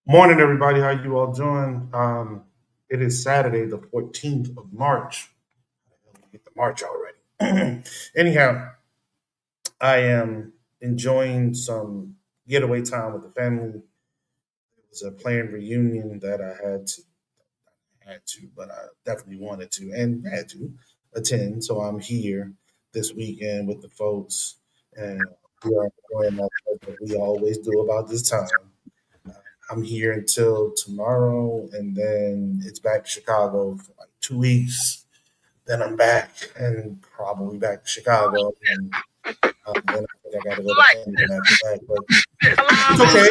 Morning, everybody. How you all doing? It is Saturday, the 14th of March. Get the March already. Anyhow, I am enjoying some getaway time with the family. It was a planned reunion that I had to, but I definitely wanted to and had to attend. So I'm here this weekend with the folks, and we are enjoying ourselves as we always do about this time. I'm here until tomorrow, and then it's back to Chicago for like 2 weeks. Then I'm back, and probably back to Chicago, and then I think I got to go to Camden after that. But it's okay.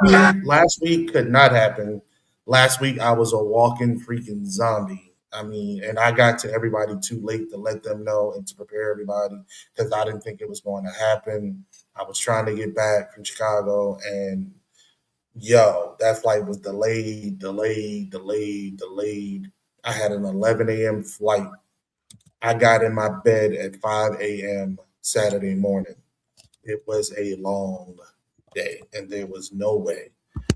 I mean, last week could not happen. Last week I was a walking freaking zombie. I mean, and I got to everybody too late to let them know and to prepare everybody because I didn't think it was going to happen. I was trying to get back from Chicago, and yo, that flight was delayed. I had an 11 a.m. flight. I got in my bed at 5 a.m. Saturday morning. It was a long day, and there was no way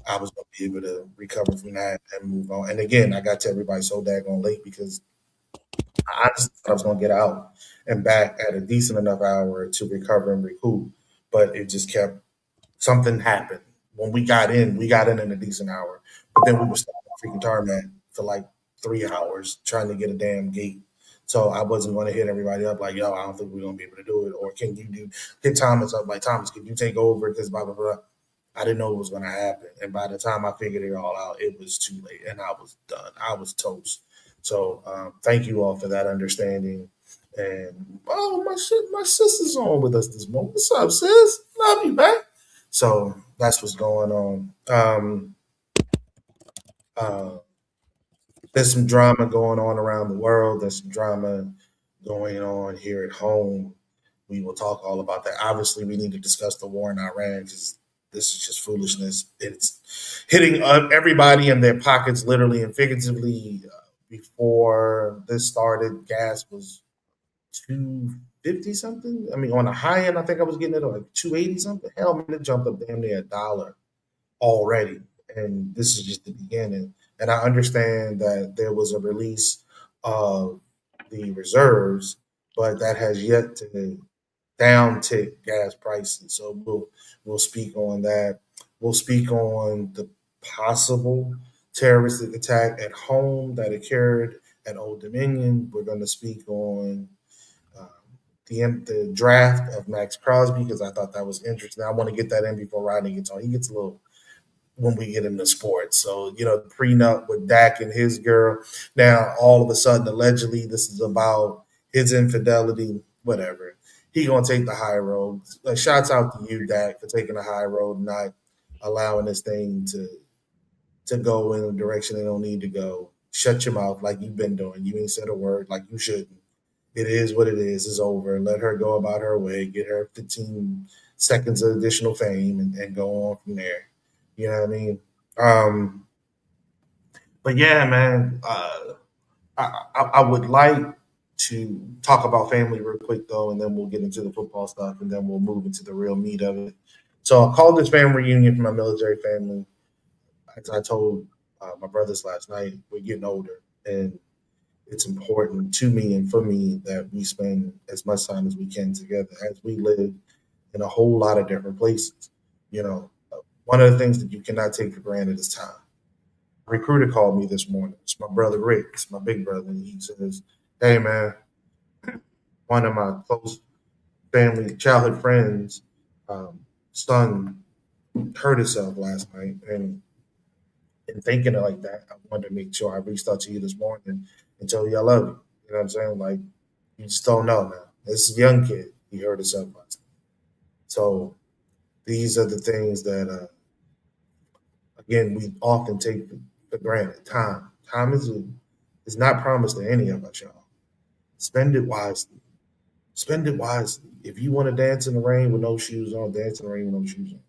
I was going to be able to recover from that and move on. And again, I got to everybody so daggone late because I just thought I was going to get out and back at a decent enough hour to recover and recoup. But it just kept something happened. When we got in a decent hour, but then we were stuck on freaking tarmac for like 3 hours trying to get a damn gate. So I wasn't going to hit everybody up like, yo, I don't think we're going to be able to do it. Or can you hit Thomas up like, Thomas, can you take over? Because blah, blah, blah. I didn't know it was going to happen. And by the time I figured it all out, it was too late and I was done. I was toast. So thank you all for that understanding. And oh, my sister's on with us this morning. What's up, sis? Love you, back. So that's what's going on. Uh, there's some drama going on around the world. There's some drama going on here at home. We will talk all about that. Obviously, we need to discuss the war in Iran because this is just foolishness. It's hitting everybody in their pockets, literally and figuratively. Before this started, gas was 250 something. I mean, on the high end, I think I was getting it at like 280 something. Hell, man, it jumped up damn near $1 already, and this is just the beginning. And I understand that there was a release of the reserves, but that has yet to downtick gas prices. So we'll speak on that. We'll speak on the possible terroristic attack at home that occurred at Old Dominion. We're going to speak on um, the draft of Max Crosby because I thought that was interesting. I want to get that in before Rodney gets on. He gets a little when we get into sports. So, the prenup with Dak and his girl. Now, all of a sudden, allegedly, this is about his infidelity, whatever. He gonna take the high road. Shouts out to you, Dak, for taking the high road, not allowing this thing to go in a direction they don't need to go. Shut your mouth like you've been doing. You ain't said a word like you shouldn't. It is what it is. It's over. Let her go about her way. Get her 15 seconds of additional fame and go on from there. You know what I mean? Um, but yeah, man, I would like to talk about family real quick though, and then we'll get into the football stuff, and then we'll move into the real meat of it. So I called this family reunion for my military family. As I told my brothers last night, we're getting older, and it's important to me and for me that we spend as much time as we can together as we live in a whole lot of different places. You know, one of the things that you cannot take for granted is time. A recruiter called me this morning. It's my brother Rick. It's my big brother. And he says, "Hey man, one of my close family, childhood friends, son hurt himself last night, and thinking it like that, I wanted to make sure I reached out to you this morning and tell you I love you. You know what I'm saying? Like you just don't know now. This is a young kid. He hurt himself last night. So these are the things that again we often take for granted. Time is not promised to any of us, y'all. Spend it wisely. Spend it wisely. If you want to dance in the rain with no shoes on, dance in the rain with no shoes on.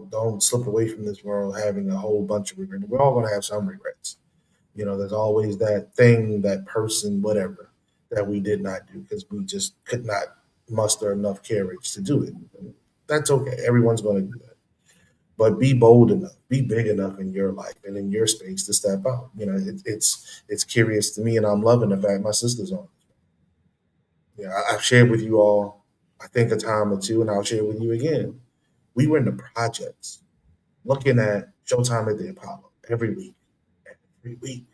Don't slip away from this world having a whole bunch of regrets. We're all gonna have some regrets. There's always that thing, that person, whatever, that we did not do because we just could not muster enough courage to do it. That's okay. Everyone's gonna do that. but be bold enough, be big enough in your life and in your space to step out. It's curious to me, and I'm loving the fact my sister's on. I've shared with you all, I think a time or two, and I'll share with you again. We were in the projects looking at Showtime at the Apollo every week. Every week.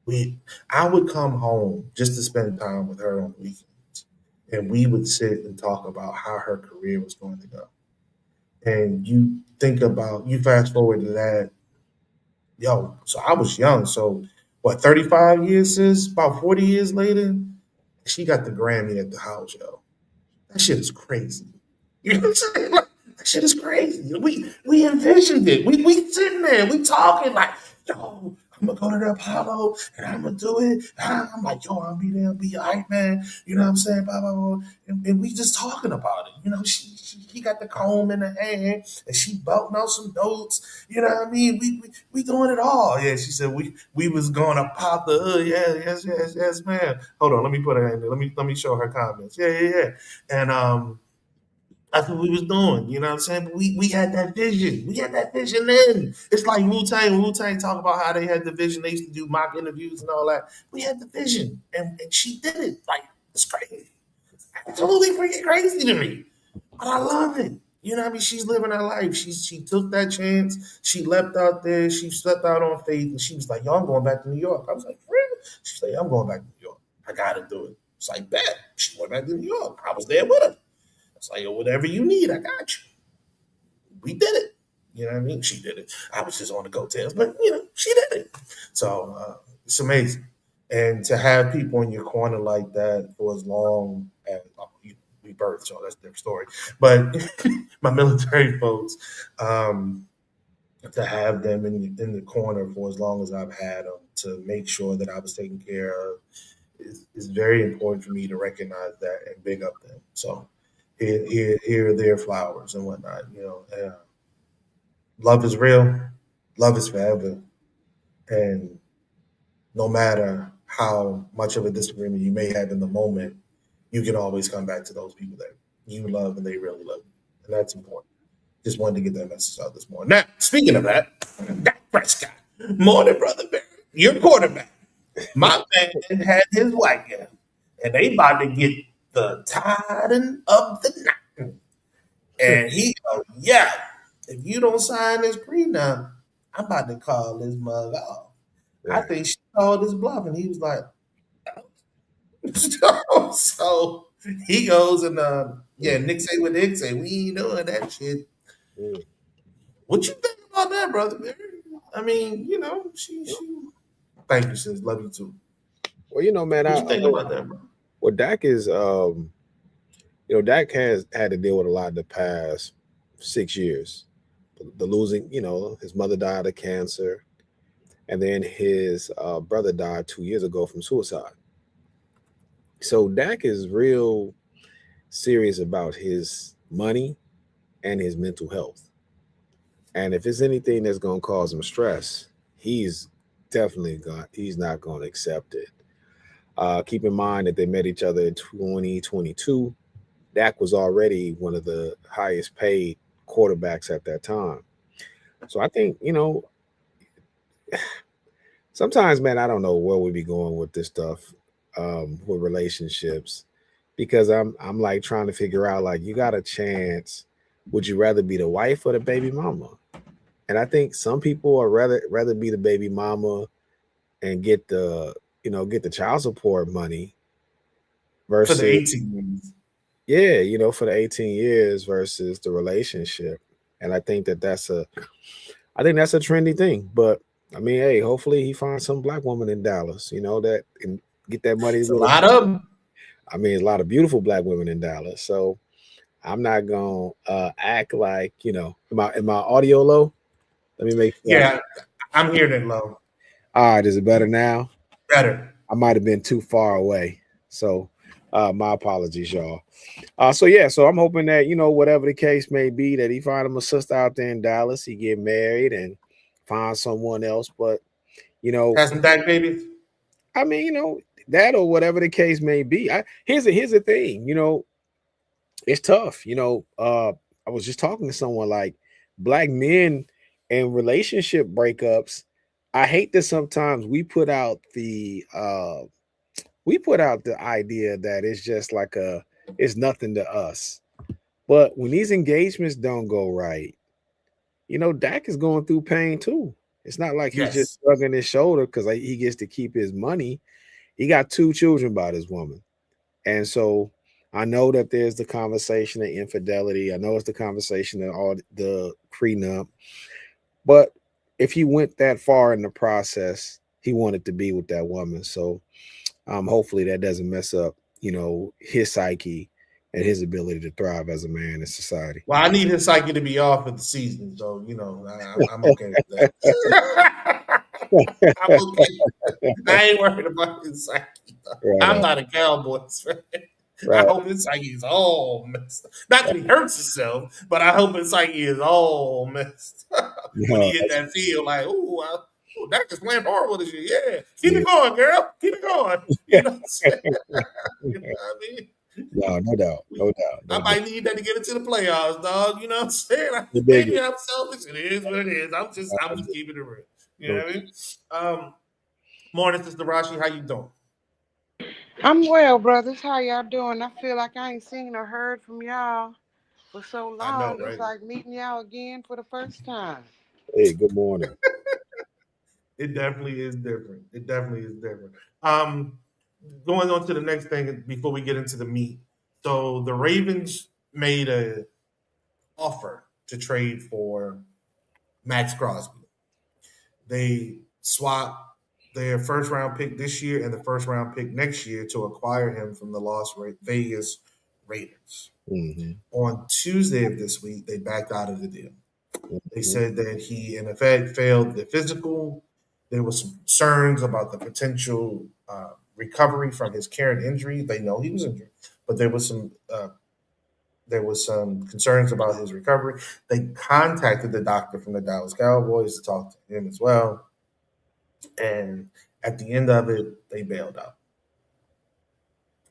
We I would come home just to spend time with her on the weekends. And we would sit and talk about how her career was going to go. And you fast forward to that, yo, so I was young. So what, 35 years sis, about 40 years later, she got the Grammy at the house, yo. That shit is crazy. You know what I'm saying? Like, that shit is crazy. We envisioned it. We sitting there, we talking like, yo, I'm gonna go to the Apollo and I'm gonna do it. I'm like, yo, I'll be there, I'll be all right, man. You know what I'm saying? Blah, blah, blah. And we just talking about it. She got the comb in her hand and she belting out some notes. You know what I mean? We doing it all. Yeah, she said we was gonna pop the hood. Yeah, yes, man. Hold on, let me put her in there. Let me show her comments. Yeah. And that's what we was doing. You know what I'm saying? But we had that vision. We had that vision then. It's like Wu-Tang talk about how they had the vision. They used to do mock interviews and all that. We had the vision. And she did it. Like, it's crazy. Absolutely freaking crazy to me. But I love it. You know what I mean? She's living her life. She took that chance. She leapt out there. She stepped out on faith. And she was like, yo, I'm going back to New York. I was like, really? She's like, I'm going back to New York. I got to do it. It's like, bet. She went back to New York. I was there with her. It's like, whatever you need, I got you. We did it. You know what I mean? She did it. I was just on the coattails, but she did it. So it's amazing. And to have people in your corner like that for as long as we birthed, so that's their story. But my military folks, to have them in the corner for as long as I've had them to make sure that I was taken care of is very important for me to recognize that and big up them. So here are their flowers and whatnot. Love is real, love is forever, and no matter how much of a disagreement you may have in the moment, you can always come back to those people that you love and they really love you, and that's important. Just wanted to get that message out this morning. Now, speaking of that, Dak Prescott, morning, brother Barry, your quarterback. My man had his white girl, and they about to get the tidying of the night. And he go, yeah, if you don't sign this prenup, I'm about to call this mug off. I Right. think she called his bluff, and he was like, so he goes and yeah, Mm, Nick say what Nick say. We ain't doing that shit. mm. What you think about that, brother? Man? I mean, she. Thank you, sis. Love you too. Well, man, What you think about that, bro? well, Dak is, Dak has had to deal with a lot the past 6 years. The losing, his mother died of cancer, and then his brother died 2 years ago from suicide. So Dak is real serious about his money and his mental health. And if it's anything that's going to cause him stress, he's he's not going to accept it. Keep in mind that they met each other in 2022. Dak was already one of the highest paid quarterbacks at that time. So I think, sometimes, man, I don't know where we be going with this stuff, with relationships, because I'm like trying to figure out, like, you got a chance. Would you rather be the wife or the baby mama? And I think some people are rather be the baby mama and get the child support money For the versus, 18 years. yeah, for the 18 years versus the relationship. And I think that's a trendy thing. But I mean, hey, hopefully he finds some black woman in Dallas, that can get that money It's a with him. lot of them. I mean, there's a lot of beautiful black women in Dallas. So I'm not gonna act like, am my audio low? Let me make sure. Yeah, I'm hearing it low. All right, is it better now? Better. I might have been too far away. So my apologies, y'all. So yeah, so I'm hoping that, whatever the case may be, that he find him a sister out there in Dallas, he get married and find someone else. But, you know, Have some Dak babies. I mean, that or whatever the case may be. Here's the thing, it's tough. I was just talking to someone like black men and relationship breakups. I hate that sometimes we put out the idea that it's just like it's nothing to us. But when these engagements don't go right, Dak is going through pain too. It's not like he's just Yes. shrugging his shoulder because he gets to keep his money. He got two children by this woman. And so I know that there's the conversation of infidelity. I know it's the conversation of all the prenup. But if he went that far in the process, he wanted to be with that woman. So hopefully that doesn't mess up, his psyche and his ability to thrive as a man in society. Well, I need his psyche to be off for the season, so I'm okay with that. I'm okay. I ain't worried about his psyche. Right I'm on. not a Cowboys fan. I Right. hope his psyche is all messed up. Not that he hurts himself, but I hope his psyche is all messed up when he No, hit that field. Like, ooh, that just playing horrible this year. Yeah, keep yeah. it going, girl. Keep it going. You know what I'm saying? You know what I mean? No, no doubt. No doubt. I No doubt. might need that to get into the playoffs, dog. You know what I'm saying? The Maybe biggest. I'm selfish. It is what it is. I'm just keeping it real. You know No, what I mean? Um, Morning, Sister Rashi. How you doing? I'm well, brothers. How y'all doing? I feel like I ain't seen or heard from y'all for so I know, long. It's right? like meeting y'all again for the first time. hey, good morning. It definitely is different. It definitely is different. Um, Going on to the next thing before we get into the meat. So the Ravens made a offer to trade for Max Crosby. They swapped their first round pick this year and the first round pick next year to acquire him from the Las Vegas Raiders. Hmm. On Tuesday of this week, they backed out of the deal. They Hmm. said that he, in effect, failed the physical. There was some concerns about the potential recovery from his current injury. They know he was injured, but there was some concerns about his recovery. They contacted the doctor from the Dallas Cowboys to talk to him as well, and at the end of it, they bailed out.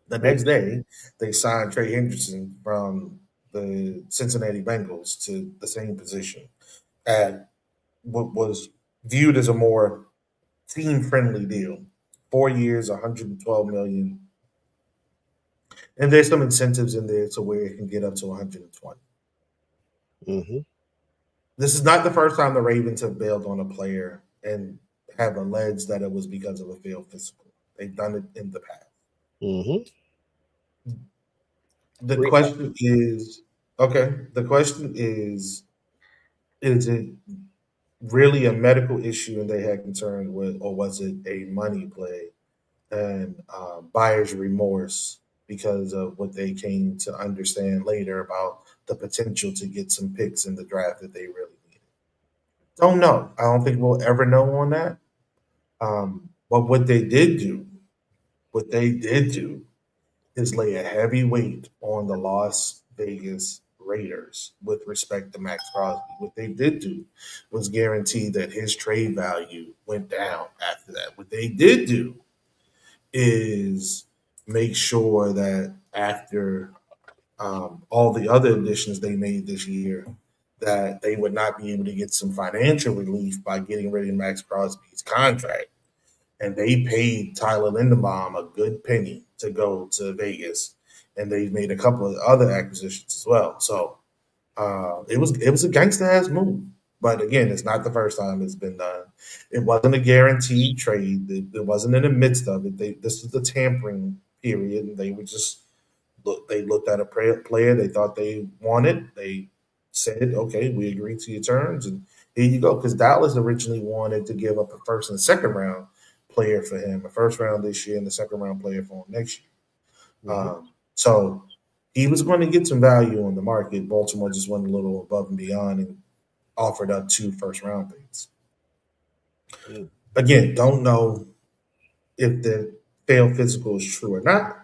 The next day, they signed Trey Hendrickson from the Cincinnati Bengals to the same position at what was viewed as a more team friendly deal. 4 years, 112 million, and there's some incentives in there to where it can get up to 120. Hmm. This is not the first time the Ravens have bailed on a player and have alleged that it was because of a failed physical. They've done it in the past. Hmm. The question is, okay, the question is it really a medical issue and they had concern with, or was it a money play and buyer's remorse because of what they came to understand later about the potential to get some picks in the draft that they really needed? Don't know. I don't think we'll ever know on that. But what they did do is lay a heavy weight on the Las Vegas Raiders with respect to Max Crosby. What they did do was guarantee that his trade value went down after that. What they did do is make sure that after all the other additions they made this year, that they would not be able to get some financial relief by getting rid of Max Crosby's contract. And they paid Tyler Lindenbaum a good penny to go to Vegas, and they made a couple of other acquisitions as well. So it was a gangster ass move. But again, it's not the first time it's been done. It wasn't a guaranteed trade. It wasn't in the midst of it. This is the tampering period, and they were just they looked at a player they thought they wanted. They said, "Okay, we agree to your terms, and here you go." Because Dallas originally wanted to give up a first and second round player for him, a first round this year and the second round player for him next year. Hmm. So he was going to get some value on the market. Baltimore just went a little above and beyond and offered up two first round picks. Again, don't know if the failed physical is true or not.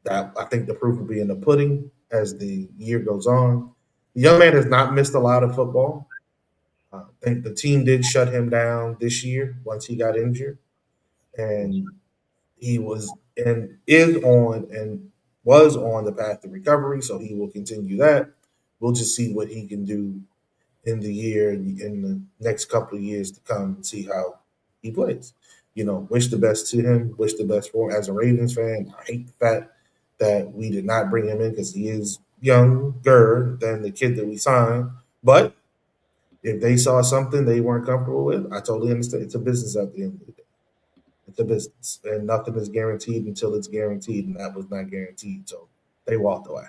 That I think the proof will be in the pudding as the year goes on. The young man has not missed a lot of football. I think the team did shut him down this year once he got injured, and he was on the path to recovery, so he will continue that. We'll just see what he can do in the year in the next couple of years to come and see how he plays. Wish the best to him. Wish the best for him. As a Ravens fan, I hate the fact that we did not bring him in because he is younger than the kid that we signed. But if they saw something they weren't comfortable with, I totally understand. It's a business at the end of the day. It's a business, and nothing is guaranteed until it's guaranteed, and that was not guaranteed. So they walked away.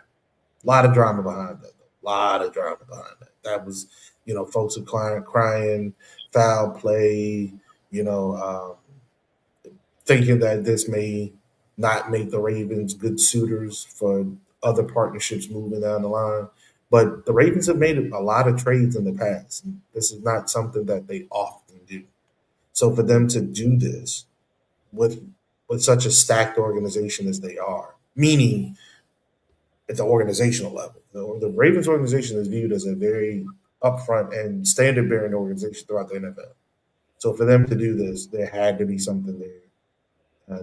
A lot of drama behind that. Though. A lot of drama behind that. That was, folks are crying, foul play. You know, thinking that this may not make the Ravens good suitors for other partnerships moving down the line. But the Ravens have made a lot of trades in the past. And this is not something that they often do. So for them to do this with such a stacked organization as they are, meaning at the organizational level, the Ravens organization is viewed as a very upfront and standard bearing organization throughout the NFL. So for them to do this, there had to be something there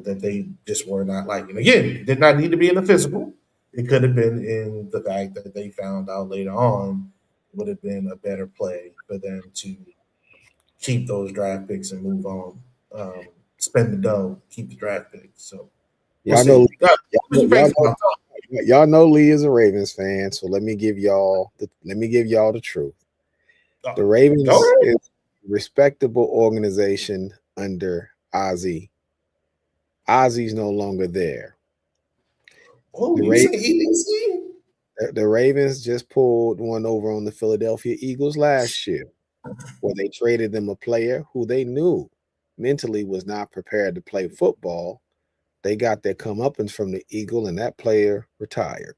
that they just were not liking. Again, it did not need to be in the physical. It could have been in the fact that they found out later on it would have been a better play for them to keep those draft picks and move on. Spend the dough, keep the draft picks. So we'll Y'all know, see. What was your y'all face know, about? y'all know Lee is a Ravens fan, so let me give y'all the truth. The Go Ravens ahead. is a respectable organization under Ozzie. Ozzie's no longer there. Oh, The you say Ravens, EDC? the Ravens just pulled one over on the Philadelphia Eagles last year, where they traded them a player who they knew mentally was not prepared to play football. They got their comeuppance from the Eagle, and that player retired.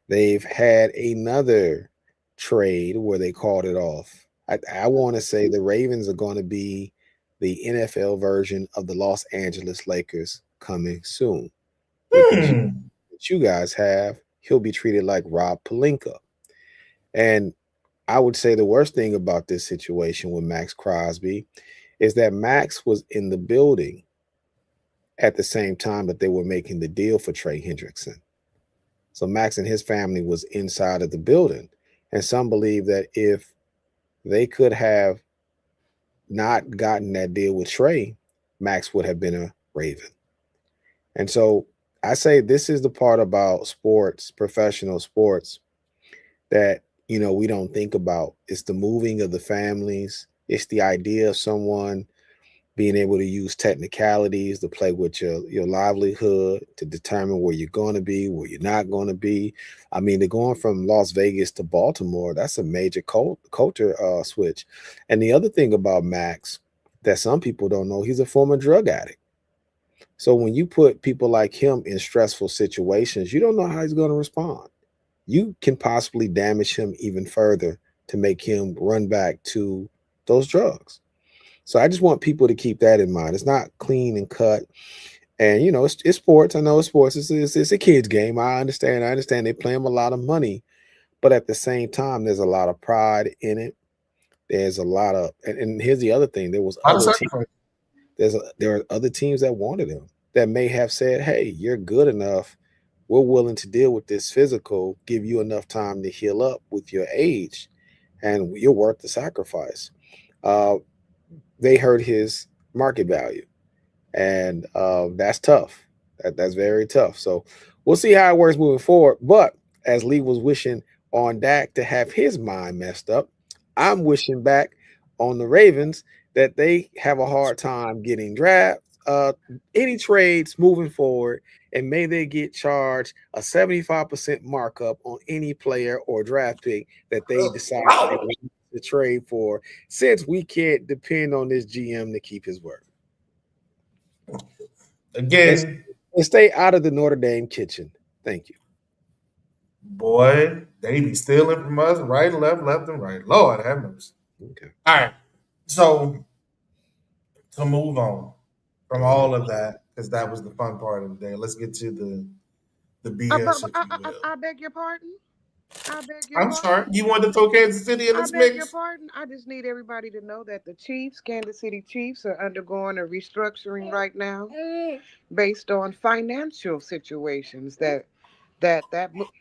They've had another trade where they called it off. I want to say the Ravens are going to be the NFL version of the Los Angeles Lakers coming soon. With the G Hmm. that you guys have, he'll be treated like Rob Pelinka. And I would say the worst thing about this situation with Max Crosby is that Max was in the building at the same time that they were making the deal for Trey Hendrickson. So Max and his family was inside of the building. And some believe that if they could have not gotten that deal with Trey, Max would have been a Raven. And so I say this is the part about sports, professional sports, that we don't think about. It's the moving of the families. It's the idea of someone being able to use technicalities to play with your livelihood, to determine where you're going to be, where you're not going to be. I mean, they're going from Las Vegas to Baltimore. That's a major culture switch. And the other thing about Max that some people don't know, he's a former drug addict. So when you put people like him in stressful situations, you don't know how he's going to respond. You can possibly damage him even further to make him run back to those drugs. So I just want people to keep that in mind. It's not clean and cut. And it's sports. I know it's sports. It's a kid's game. I understand. They play him a lot of money, but at the same time, there's a lot of pride in it. There's a lot of, and here's the other thing. There was A lot of other teams. sacrifice. There are other teams that wanted him that may have said, "Hey, you're good enough. We're willing to deal with this physical. Give you enough time to heal up with your age, and you're worth the sacrifice." Uh, they hurt his market value, and that's tough. That's very tough. So we'll see how it works moving forward. But as Lee was wishing on Dak to have his mind messed up, I'm wishing back on the Ravens that they have a hard time getting draft any trades moving forward, and may they get charged a 75% markup on any player or draft pick that they decide they Wow. want to trade for, since we can't depend on this GM to keep his word. And, Again, and stay out of the Notre Dame kitchen. Thank you. boy, they be stealing from us right and left and right. Lord have mercy. Okay. All right. So to move on from All right. all of that, because that was the fun part of the day, let's get to the But, BS, but if you will. I beg your pardon. I beg your I'm pardon. sorry. You wanted to throw Kansas City in I this beg your mix? pardon. I just need everybody to know that the Chiefs, Kansas City Chiefs, are undergoing a restructuring right now based on financial situations.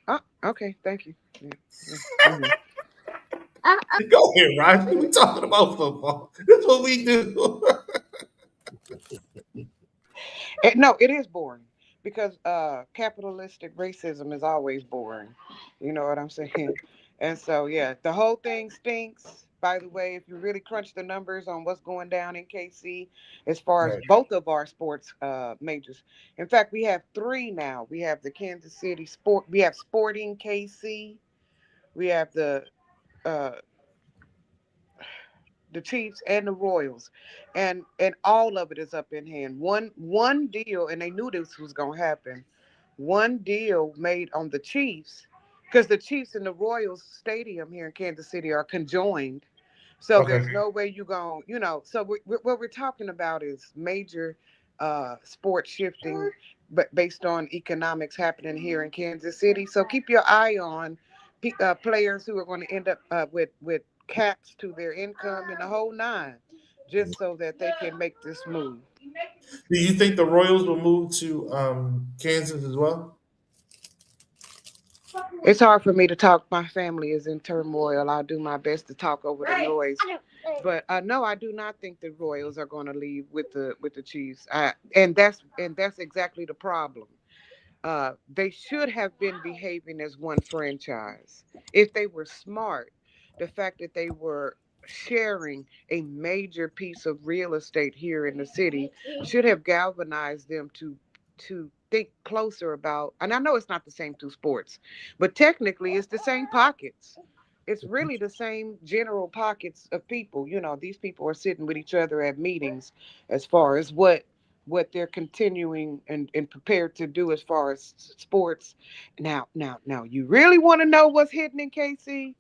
Oh, okay, thank you. Yeah, yeah. Go ahead, Roger. We talking about football. That's what we do. No, it is boring because capitalistic racism is always boring. You know what I'm saying? And so, yeah, the whole thing stinks. By the way, if you really crunch the numbers on what's going down in KC, as far as Right. both of our sports majors, in fact, we have three now. We have the Kansas City Sport, we have Sporting KC, we have uh, the Chiefs and the Royals, and all of it is up in hand. One deal, and they knew this was gonna happen. One deal made on the Chiefs, because the Chiefs and the Royals Stadium here in Kansas City are conjoined. So Okay. there's no way you going, you know. So what we're talking about is major sport shifting, but based on economics happening here in Kansas City. So keep your eye on players who are going to end up with caps to their income and the whole nine, just so that they can make this move. Do you think the Royals will move to Kansas as well? It's hard for me to talk. My family is in turmoil. I'll do my best to talk over the noise. But no, I do not think the Royals are going to leave with the Chiefs. And that's exactly the problem. They should have been behaving as one franchise. If they were smart, the fact that they were sharing a major piece of real estate here in the city should have galvanized them to think closer about. And I know it's not the same two sports, but technically it's the same pockets. It's really the same general pockets of people. You know, these people are sitting with each other at meetings as far as what they're continuing and prepared to do as far as sports. Now, you really want to know what's hidden in KC?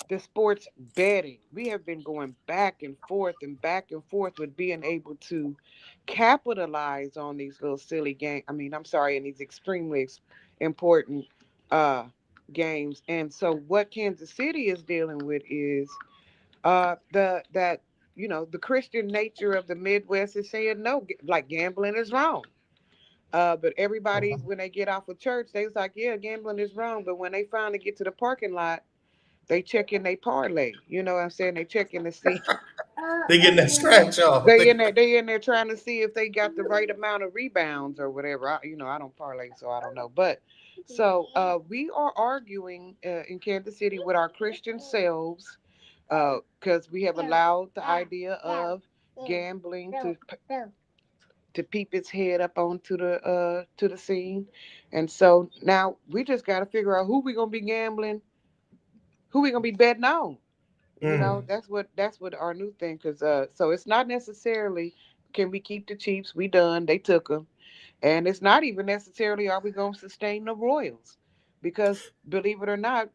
The sports betting. We have been going back and forth with being able to capitalize on these little silly games. I mean, I'm sorry, in these extremely important uh, games. And so, what Kansas City is dealing with is the that the Christian nature of the Midwest is saying no, like gambling is wrong. But everybody, when they get off of church, they was like, yeah, gambling is wrong. But when they finally get to the parking lot, they check in they parlay. You know what I'm saying? They check in to see. They getting that scratch off. They in there trying to see if they got the right amount of rebounds or whatever. I don't parlay, so I don't know. But so we are arguing in Kansas City with our Christian selves because we have allowed the idea of gambling to peep its head up onto the scene, and so now we just got to figure out who we gonna be gambling, who we gonna be betting on. Mm, That's what our new thing. Because so it's not necessarily can we keep the Chiefs? We done. They took them. And it's not even necessarily are we going to sustain the Royals, because believe it or not,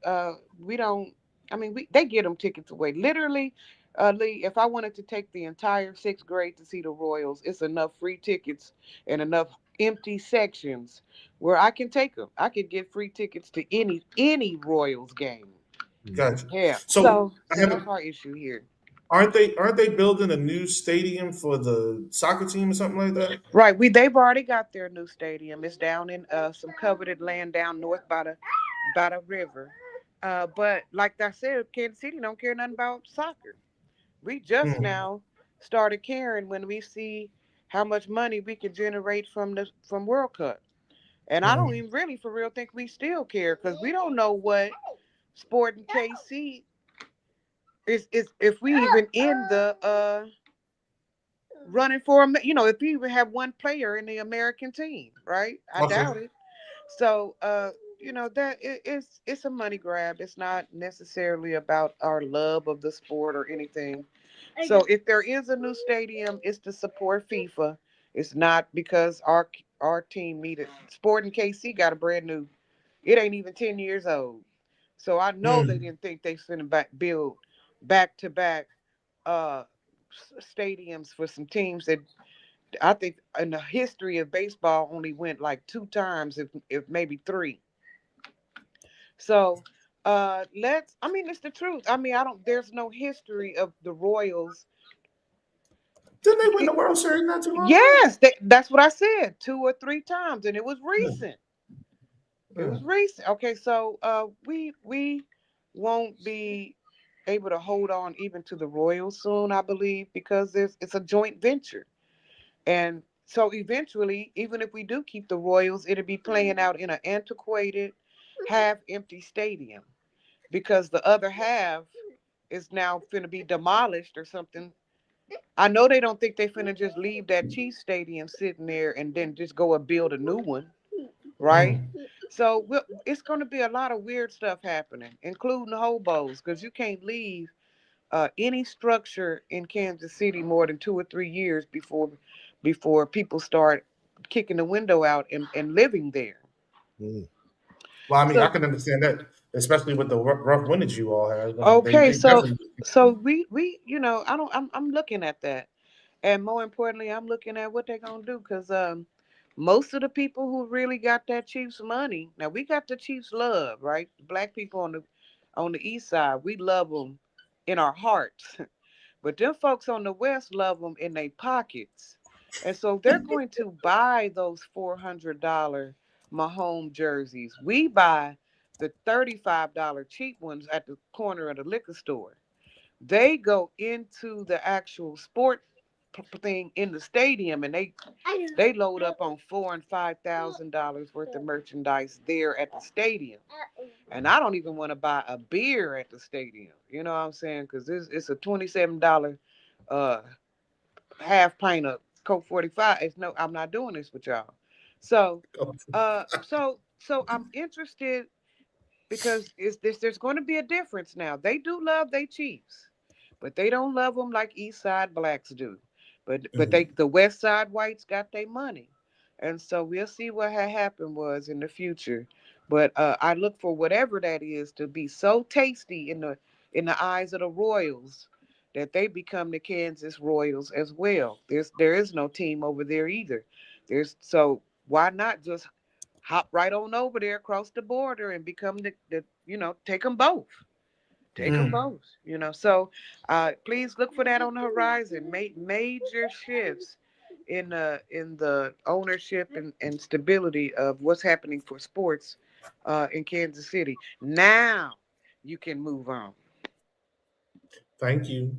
we don't. I mean, they get them tickets away. Literally, Lee, if I wanted to take the entire sixth grade to see the Royals, it's enough free tickets and enough empty sections where I can take them. I could get free tickets to any Royals game. gotcha. Yeah. So I So have that's our issue here. aren't they building a new stadium for the soccer team or something like that? Right. They've already got their new stadium. It's down in some coveted land down north by the river. But like I said, Kansas City don't care nothing about soccer. We just Mm, now started caring when we see how much money we can generate from World Cup. And I don't mm, even really for real think we still care because we don't know what Sporting KC is if we even in the running for if you even have one player in the American team, right? I okay. doubt it. So that it's a money grab. It's not necessarily about our love of the sport or anything. So if there is a new stadium, it's to support FIFA. It's not because our team needed. Sporting KC got a brand new. It ain't even 10 years old. So I know they Mm, didn't think they finna build back to back stadiums for some teams that I think in the history of baseball only went like two times, if maybe three. So I mean it's the truth. I mean I don't there's no history of the Royals. didn't they win the World Series not too long ago? Yes, that's what I said, two or three times, and it was Mm, recent. It was mm, recent. Okay, so we won't be. able to hold on even to the Royals soon, I believe, because it's a joint venture. And so eventually, even if we do keep the Royals, it'll be playing out in an antiquated, half empty stadium because the other half is now finna be demolished or something. I know they don't think they finna just leave that Chiefs stadium sitting there and then just go and build a new one, right? Mm. So it's going to be a lot of weird stuff happening, including hobos, because you can't leave any structure in Kansas City more than 2 or 3 years before people start kicking the window out and living there. Mm. Well, I mean, I So can understand that, especially with the rough winters you all had. I mean, okay, they definitely. so we I don't I'm looking at that. And more importantly, I'm looking at what they're gonna do because most of the people who really got that Chiefs money, now we got the Chiefs love, right? Black people on the east side, we love them in our hearts, but them folks on the west love them in their pockets, and so they're going to buy those $400 Mahomes jerseys. We buy the $35 cheap ones at the corner of the liquor store. They go into the actual sport thing in the stadium and they load up on $4,000 and $5,000 worth of merchandise there at the stadium. And I don't even want to buy a beer at the stadium. You know what I'm saying? Because it's a $27 uh half pint of Coke 45. It's no, I'm not doing this with y'all. So so I'm interested because there's going to be a difference now. They do love their Chiefs, but they don't love them like East Side blacks do. But Mhm. the West Side whites got their money, and so we'll see what happened was in the future. But I look for whatever that is to be so tasty in the eyes of the Royals that they become the Kansas Royals as well. There is no team over there either. There's so why not just hop right on over there across the border and become the take them both, take them Mm. both, so please look for that on the horizon. Major shifts in the ownership and stability of what's happening for sports in Kansas City. Now you can move on. Thank you.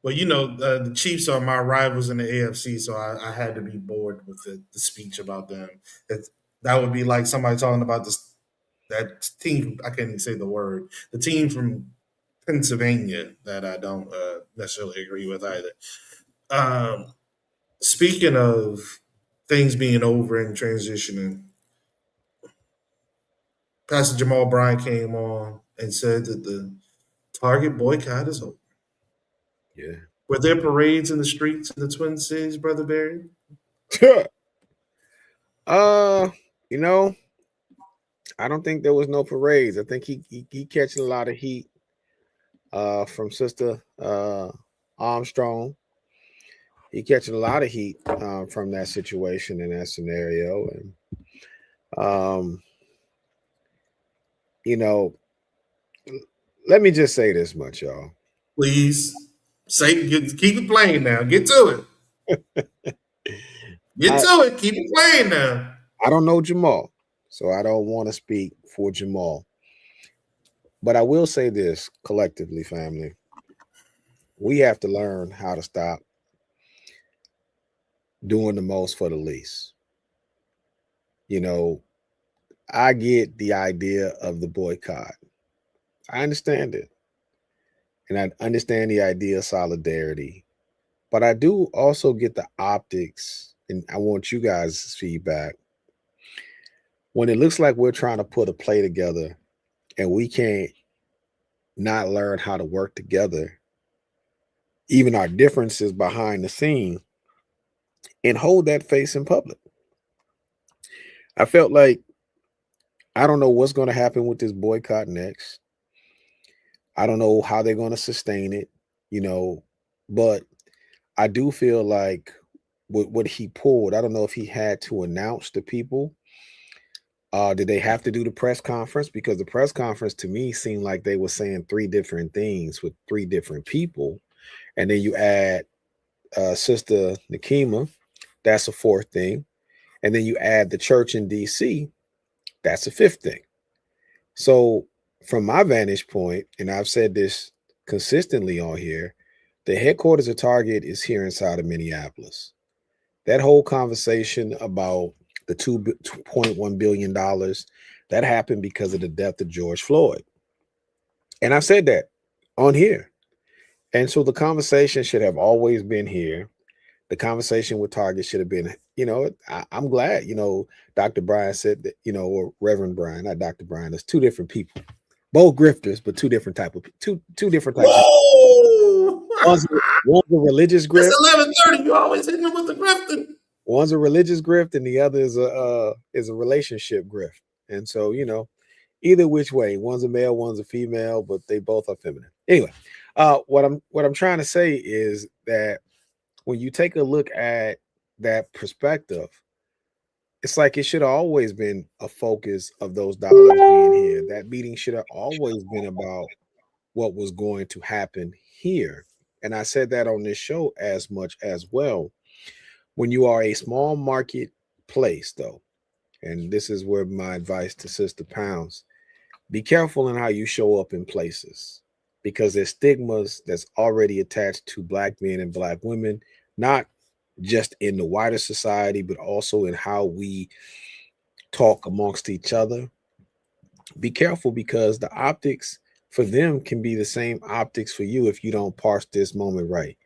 Well, the Chiefs are my rivals in the AFC, so I had to be bored with the speech about them. It, that would be like somebody talking about this that team. I can't even say the word. The team from Pennsylvania that I don't necessarily agree with either. Um, Speaking of things being over and transitioning, Pastor Jamal Bryant came on and said that the Target boycott is over. Yeah. Were there parades in the streets in the Twin Cities, Brother Barry? uh, you know, I don't think there was no parades. I think he catching a lot of heat from Sister Armstrong. He catching a lot of heat from that situation and that scenario. And um, you know, let me just say this much, y'all. Please say, keep it playing now. Get to it. Get I to it. Keep it playing now. I don't know Jamal, so I don't want to speak for Jamal. But I will say this collectively, family. We have to learn how to stop doing the most for the least. You know, I get the idea of the boycott. I understand it. And I understand the idea of solidarity. But I do also get the optics, and I want you guys' feedback. When it looks like we're trying to put a play together and we can't not learn how to work together, even our differences behind the scene, and hold that face in public. I felt like I don't know what's going to happen with this boycott next. I don't know how they're going to sustain it, you know, but I do feel like what he pulled, I don't know if he had to announce to people. Did they have to do the press conference? Because the press conference to me seemed like they were saying three different things with three different people. And then you add Sister Nakima, that's a fourth thing. And then you add the church in DC, that's a fifth thing. So, from my vantage point, and I've said this consistently on here, the headquarters of Target is here inside of Minneapolis. That whole conversation about the $2.1 billion that happened because of the death of George Floyd. And I've said that on here. And so the conversation should have always been here. The conversation with Target should have been, I'm glad, Dr. Brian said that, or Reverend Brian, not Dr. Brian, there's two different people, both grifters, but two different types of Whoa! one's a religious It's grift, 11:30. You always hitting them with the Grifton. one's a religious grift, and the other is a relationship grift. And so, either which way, one's a male, one's a female, but they both are feminine. Anyway, what I'm trying to say is that when you take a look at that perspective, it's like it should have always been a focus of those dollars being here. That meeting should have always been about what was going to happen here. And I said that on this show as much as well. When you are a small market place, though, and this is where my advice to Sister Pounds, be careful in how you show up in places because there's stigmas that's already attached to Black men and Black women, not just in the wider society, but also in how we talk amongst each other. Be careful because the optics for them can be the same optics for you if you don't parse this moment right.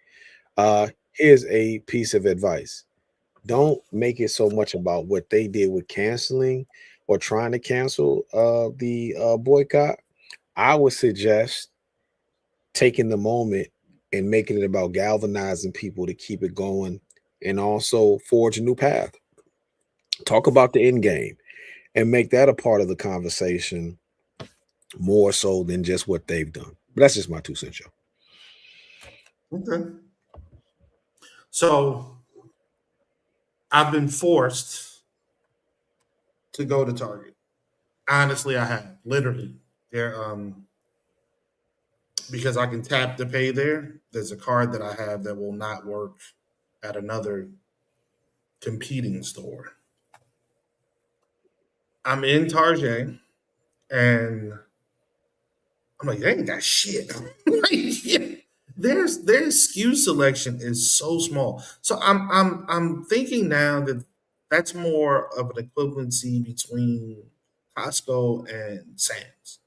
Here's a piece of advice. Don't make it so much about what they did with canceling or trying to cancel the boycott. I would suggest taking the moment and making it about galvanizing people to keep it going and also forge a new path. Talk about the end game and make that a part of the conversation more so than just what they've done. But that's just my 2 cents, y'all. Okay. So I've been forced to go to Target. Honestly, I have. Literally. There because I can tap to pay there. There's a card that I have that will not work at another competing store. I'm in Target and I'm like, they ain't got shit. Like, yeah. Their SKU selection is so small. So I'm thinking now that that's more of an equivalency between Costco and Sam's.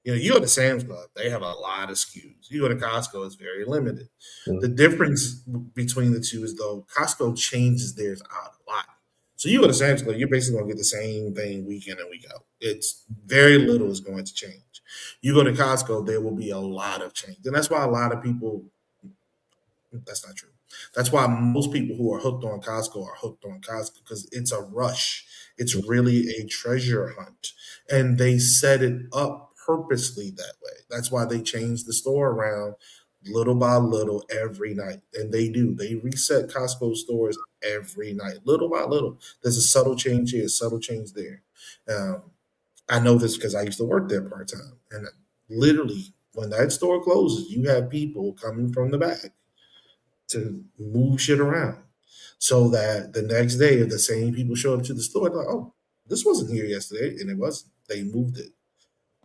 You go to Sam's Club, they have a lot of SKUs. You go to Costco, it's very limited. The Mhm. difference between the two is though Costco changes theirs out a lot. So you go to Sam's Club, you're basically gonna get the same thing week in and week out. It's very little is going to change. You go to Costco, there will be a lot of change. And that's why a lot of people that's not true. That's why most people who are hooked on Costco are hooked on Costco because it's a rush. It's really a treasure hunt. And they set it up purposely that way. That's why they change the store around little by little every night. And they do. They reset Costco stores every night, little by little. There's a subtle change here, a subtle change there. Um, I know this because I used to work there part time. And literally, when that store closes, you have people coming from the back to move shit around so that the next day, if the same people show up to the store, they're like, oh, this wasn't here yesterday, and it wasn't. They moved it,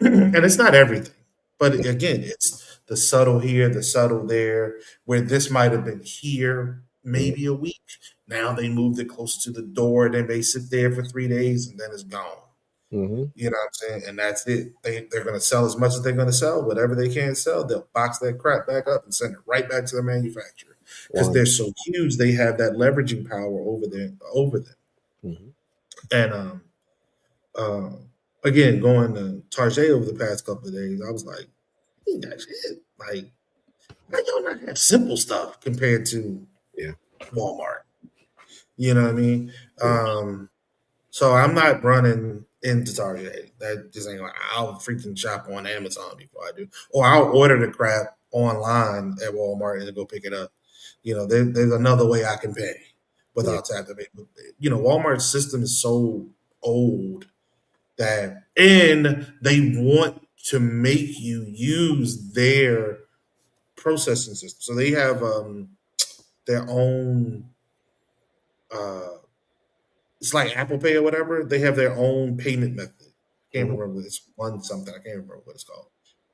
and it's not everything, but again, it's the subtle here, the subtle there, where this might have been here maybe a week. Now they moved it closer to the door, then they sit there for 3 days, and then it's gone. Mhm. You know what I'm saying? And that's it. They're going to sell as much as they're going to sell. Whatever they can't sell, they'll box that crap back up and send it right back to the manufacturer because One. they're so huge. They have that leveraging power over them. Mhm. And uh, again, going to Target over the past couple of days, I was like, you ain't got shit. Like, how y'all not have simple stuff compared to Yeah. Walmart? You know what I mean? Yeah. So I'm not running into Target. That just ain't like I'll freaking shop on Amazon before I do, or I'll order the crap online at Walmart and then go pick it up. There's another way I can pay Yeah. without tapping. Walmart's system is so old that, and they want to make you use their processing system. So they have their own. Uh, it's like Apple Pay or whatever. They have their own payment method. I can't Mhm. remember. It's one something. I can't remember what it's called.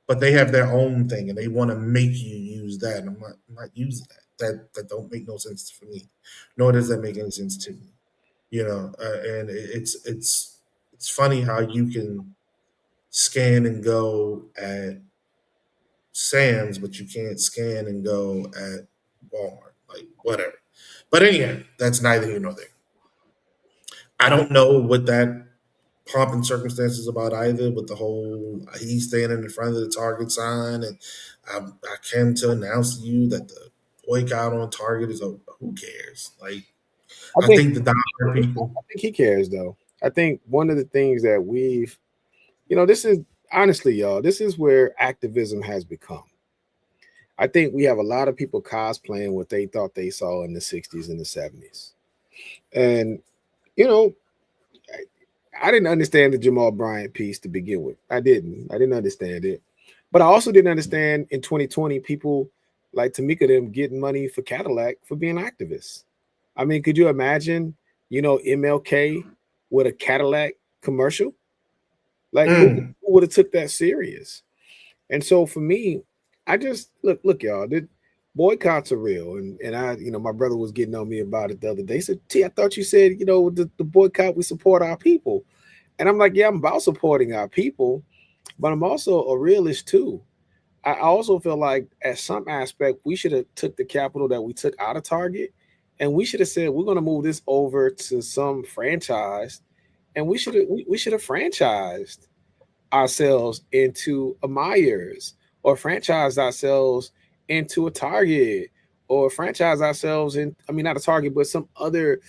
but they have their own thing and they want to make you use that. And I'm not using that. That don't make no sense for me, nor does that make any sense to me. And it's funny how you can scan and go at Sam's, but you can't scan and go at Walmart. Like whatever. But anyhow, that's neither here nor there. I don't know what that pomp and circumstances about either, with the whole he's standing in front of the Target sign, and I came to announce to you that the boycott on Target is over. Who cares? Like, I I think think the dollar people. I think he cares though. I think one of the things that we've, this is honestly, y'all, this is where activism has become. I think we have a lot of people cosplaying what they thought they saw in the 60s and the 70s. And, you know, I didn't understand the Jamal Bryant piece to begin with. I didn't. Understand it. But I also didn't understand in 2020 people like Tamika them getting money for Cadillac for being activists. I mean, could you imagine, MLK with a Cadillac commercial? Like who would have took that serious? And so for me, I just look, y'all, the boycotts are real. And I, my brother was getting on me about it the other day. He said, T, I thought you said, with the boycott, we support our people. And I'm like, yeah, I'm about supporting our people, but I'm also a realist too. I also feel like at some aspect we should have took the capital that we took out of Target, and we should have said we're going to move this over to some franchise, and we should have franchised ourselves into a Myers, or franchise ourselves into a Target, or franchise ourselves in, I mean, not a Target, but some other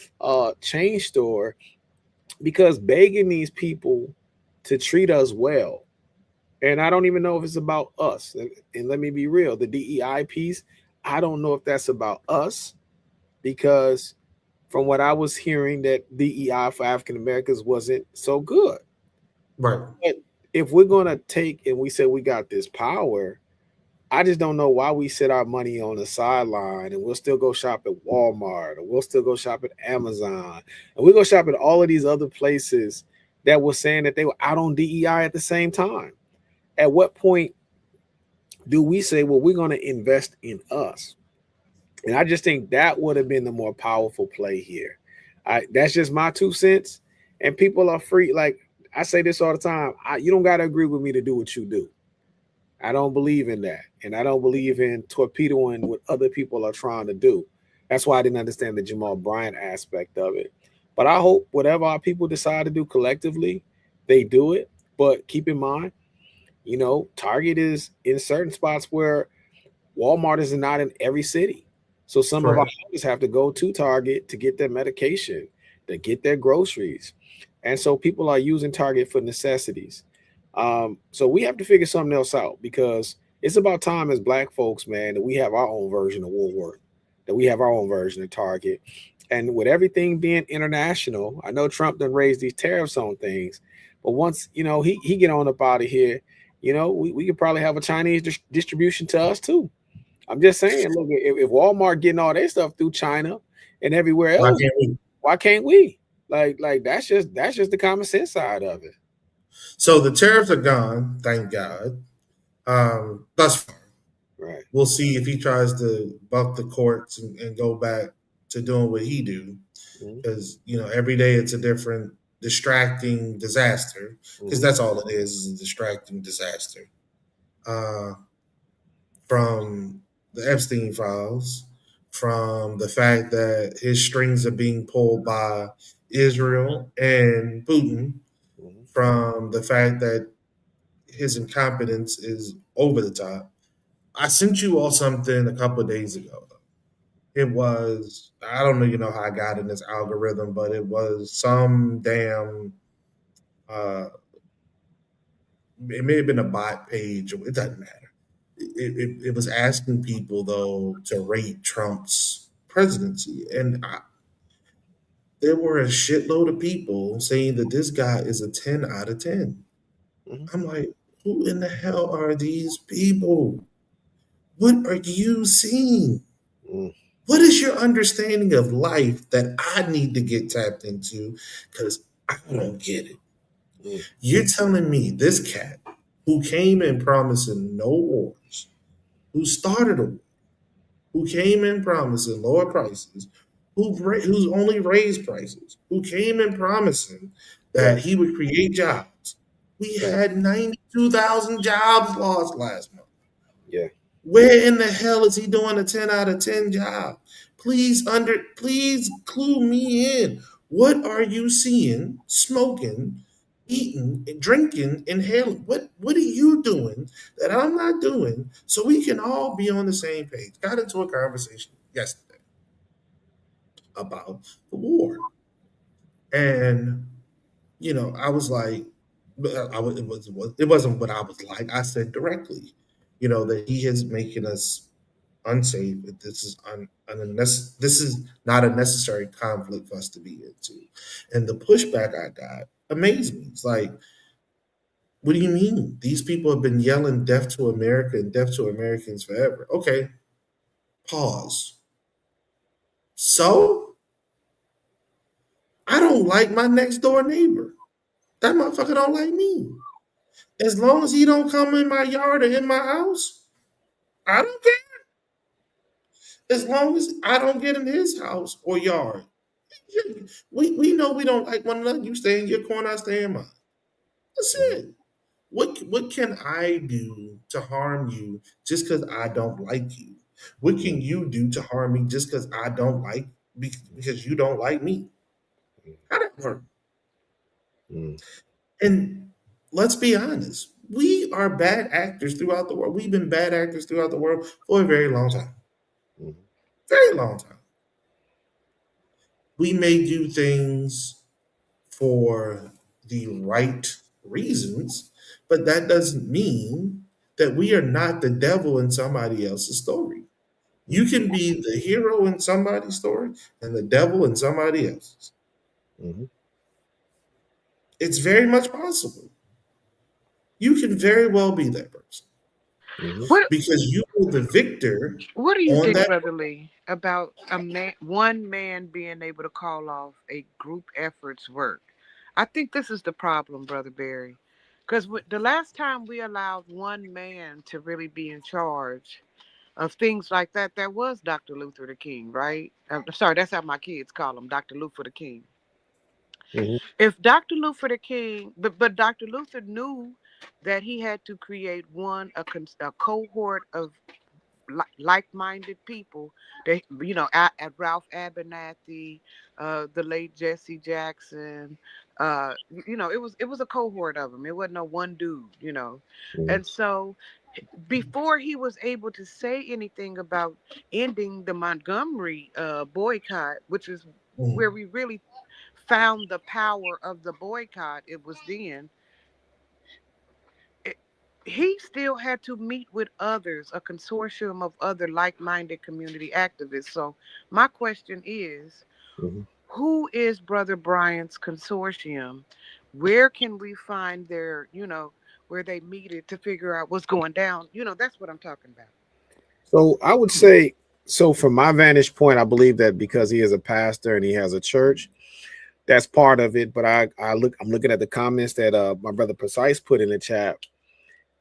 chain store, because begging these people to treat us well. And I don't even know if it's about us. And let me be real, the DEI piece, I don't know if that's about us, because from what I was hearing, that DEI for African Americans wasn't so good. Right. But if we're going to take and we say we got this power, I just don't know why we sit our money on the sideline and we'll still go shop at Walmart, or we'll still go shop at Amazon, and we go shop at all of these other places that were saying that they were out on DEI at the same time. At what point do we say, well, we're going to invest in us? And I just think that would have been the more powerful play here. That's just my 2 cents. And people are free. Like I say this all the time. You don't got to agree with me to do what you do. I don't believe in that. And I don't believe in torpedoing what other people are trying to do. That's why I didn't understand the Jamal Bryant aspect of it. But I hope whatever our people decide to do collectively, they do it. But keep in mind, Target is in certain spots where Walmart is not in every city. So some of our mothers have to go to Target to get their medication, to get their groceries. And so people are using Target for necessities. So we have to figure something else out, because it's about time as Black folks, man, that we have our own version of Woolworth, that we have our own version of Target. And with everything being international, I know Trump done raised these tariffs on things, but once, he get on up out of here, we could probably have a Chinese distribution to us too. I'm just saying, look, if Walmart getting all their stuff through China and everywhere else, why can't we? Like that's just the common sense side of it. So the tariffs are gone, thank God. Thus far. Right. We'll see if he tries to buck the courts and go back to doing what he do, because every day it's a different distracting disaster, because that's all it is a distracting disaster. From the Epstein files, from the fact that his strings are being pulled by Israel and Putin, from the fact that his incompetence is over the top. I sent you all something a couple of days ago. It was, I don't know, how I got in this algorithm, but it was some damn, it may have been a bot page. It doesn't matter. It was asking people, though, to rate Trump's presidency. And there were a shitload of people saying that this guy is a 10 out of 10. I'm like, who in the hell are these people? What are you seeing? What is your understanding of life that I need to get tapped into? Because I don't get it. You're telling me this cat who came in promising no wars, who started a war, who came in promising lower prices, who's only raised prices, who came in promising that Right. he would create jobs. We Right. had 92,000 jobs lost last month. Yeah. Where in the hell is he doing a 10 out of 10 job? Please clue me in. What are you seeing, smoking, eating, drinking, inhaling? What are you doing that I'm not doing so we can all be on the same page? Got into a conversation yesterday about the war. And I was like, it wasn't what I was like. I said directly, that he is making us unsafe. This is not a necessary conflict for us to be into. And the pushback I got amazed me. It's like, what do you mean? These people have been yelling death to America and death to Americans forever. Okay, pause. So I don't like my next door neighbor. That motherfucker don't like me. As long as he don't come in my yard or in my house, I don't care. As long as I don't get in his house or yard. We know we don't like one another. You stay in your corner, I stay in mine. That's Mhm. it. What can I do to harm you just because I don't like you? What can Mhm. you do to harm me just because I don't like because you don't like me? How that work? Mhm. And let's be honest, we are bad actors throughout the world. We've been bad actors throughout the world for a very long time. Mhm. Very long time. We may do things for the right reasons, but that doesn't mean that we are not the devil in somebody else's story. You Mhm. can be the hero in somebody's story and the devil in somebody else's. Mhm. It's very much possible. You can very well be that person Mhm. What because you were the victor What do you on think, that. Brother Lee, about one man being able to call off a group effort's work? I think this is the problem, Brother Barry, because the last time we allowed one man to really be in charge of things like that, that was Dr. Luther the King, right? Sorry, that's how my kids call him, Dr. Luther the King. Mhm. If Dr. Luther the King, but Dr. Luther knew that he had to create a cohort of like-minded people. They, at Ralph Abernathy, the late Jesse Jackson. It was a cohort of them. It wasn't no one dude. Mhm. And so before he was able to say anything about ending the Montgomery boycott, which is where Mm, we really found the power of the boycott, it was then it, he still had to meet with others, a consortium of other like-minded community activists. So my question is, Mhm. who is Brother Bryant's consortium? Where can we find where they meet it to figure out what's going down? That's what I'm talking about. So I would say, so from my vantage point, I believe that because he is a pastor and he has a church, that's part of it. But I'm looking at the comments that my brother Precise put in the chat,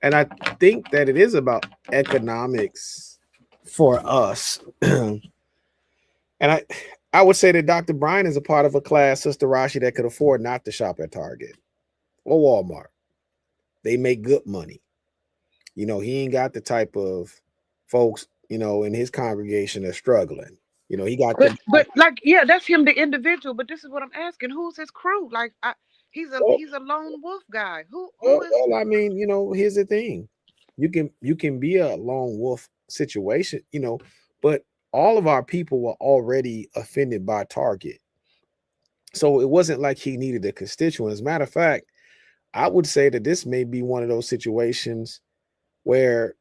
and I think that it is about economics for us. And I would say that Dr. Brian is a part of a class, Sister Rashi, that could afford not to shop at Target or Walmart. They make good money. He ain't got the type of folks, in his congregation that's struggling. He got But them. but like yeah, that's him, the individual. But this is what I'm asking: who's his crew? Like Well, he's a lone wolf guy. Who well, is? well, I mean, here's the thing. You can be a lone wolf situation, but all of our people were already offended by Target. So it wasn't like he needed a constituent. As a matter of fact, I would say that this may be one of those situations where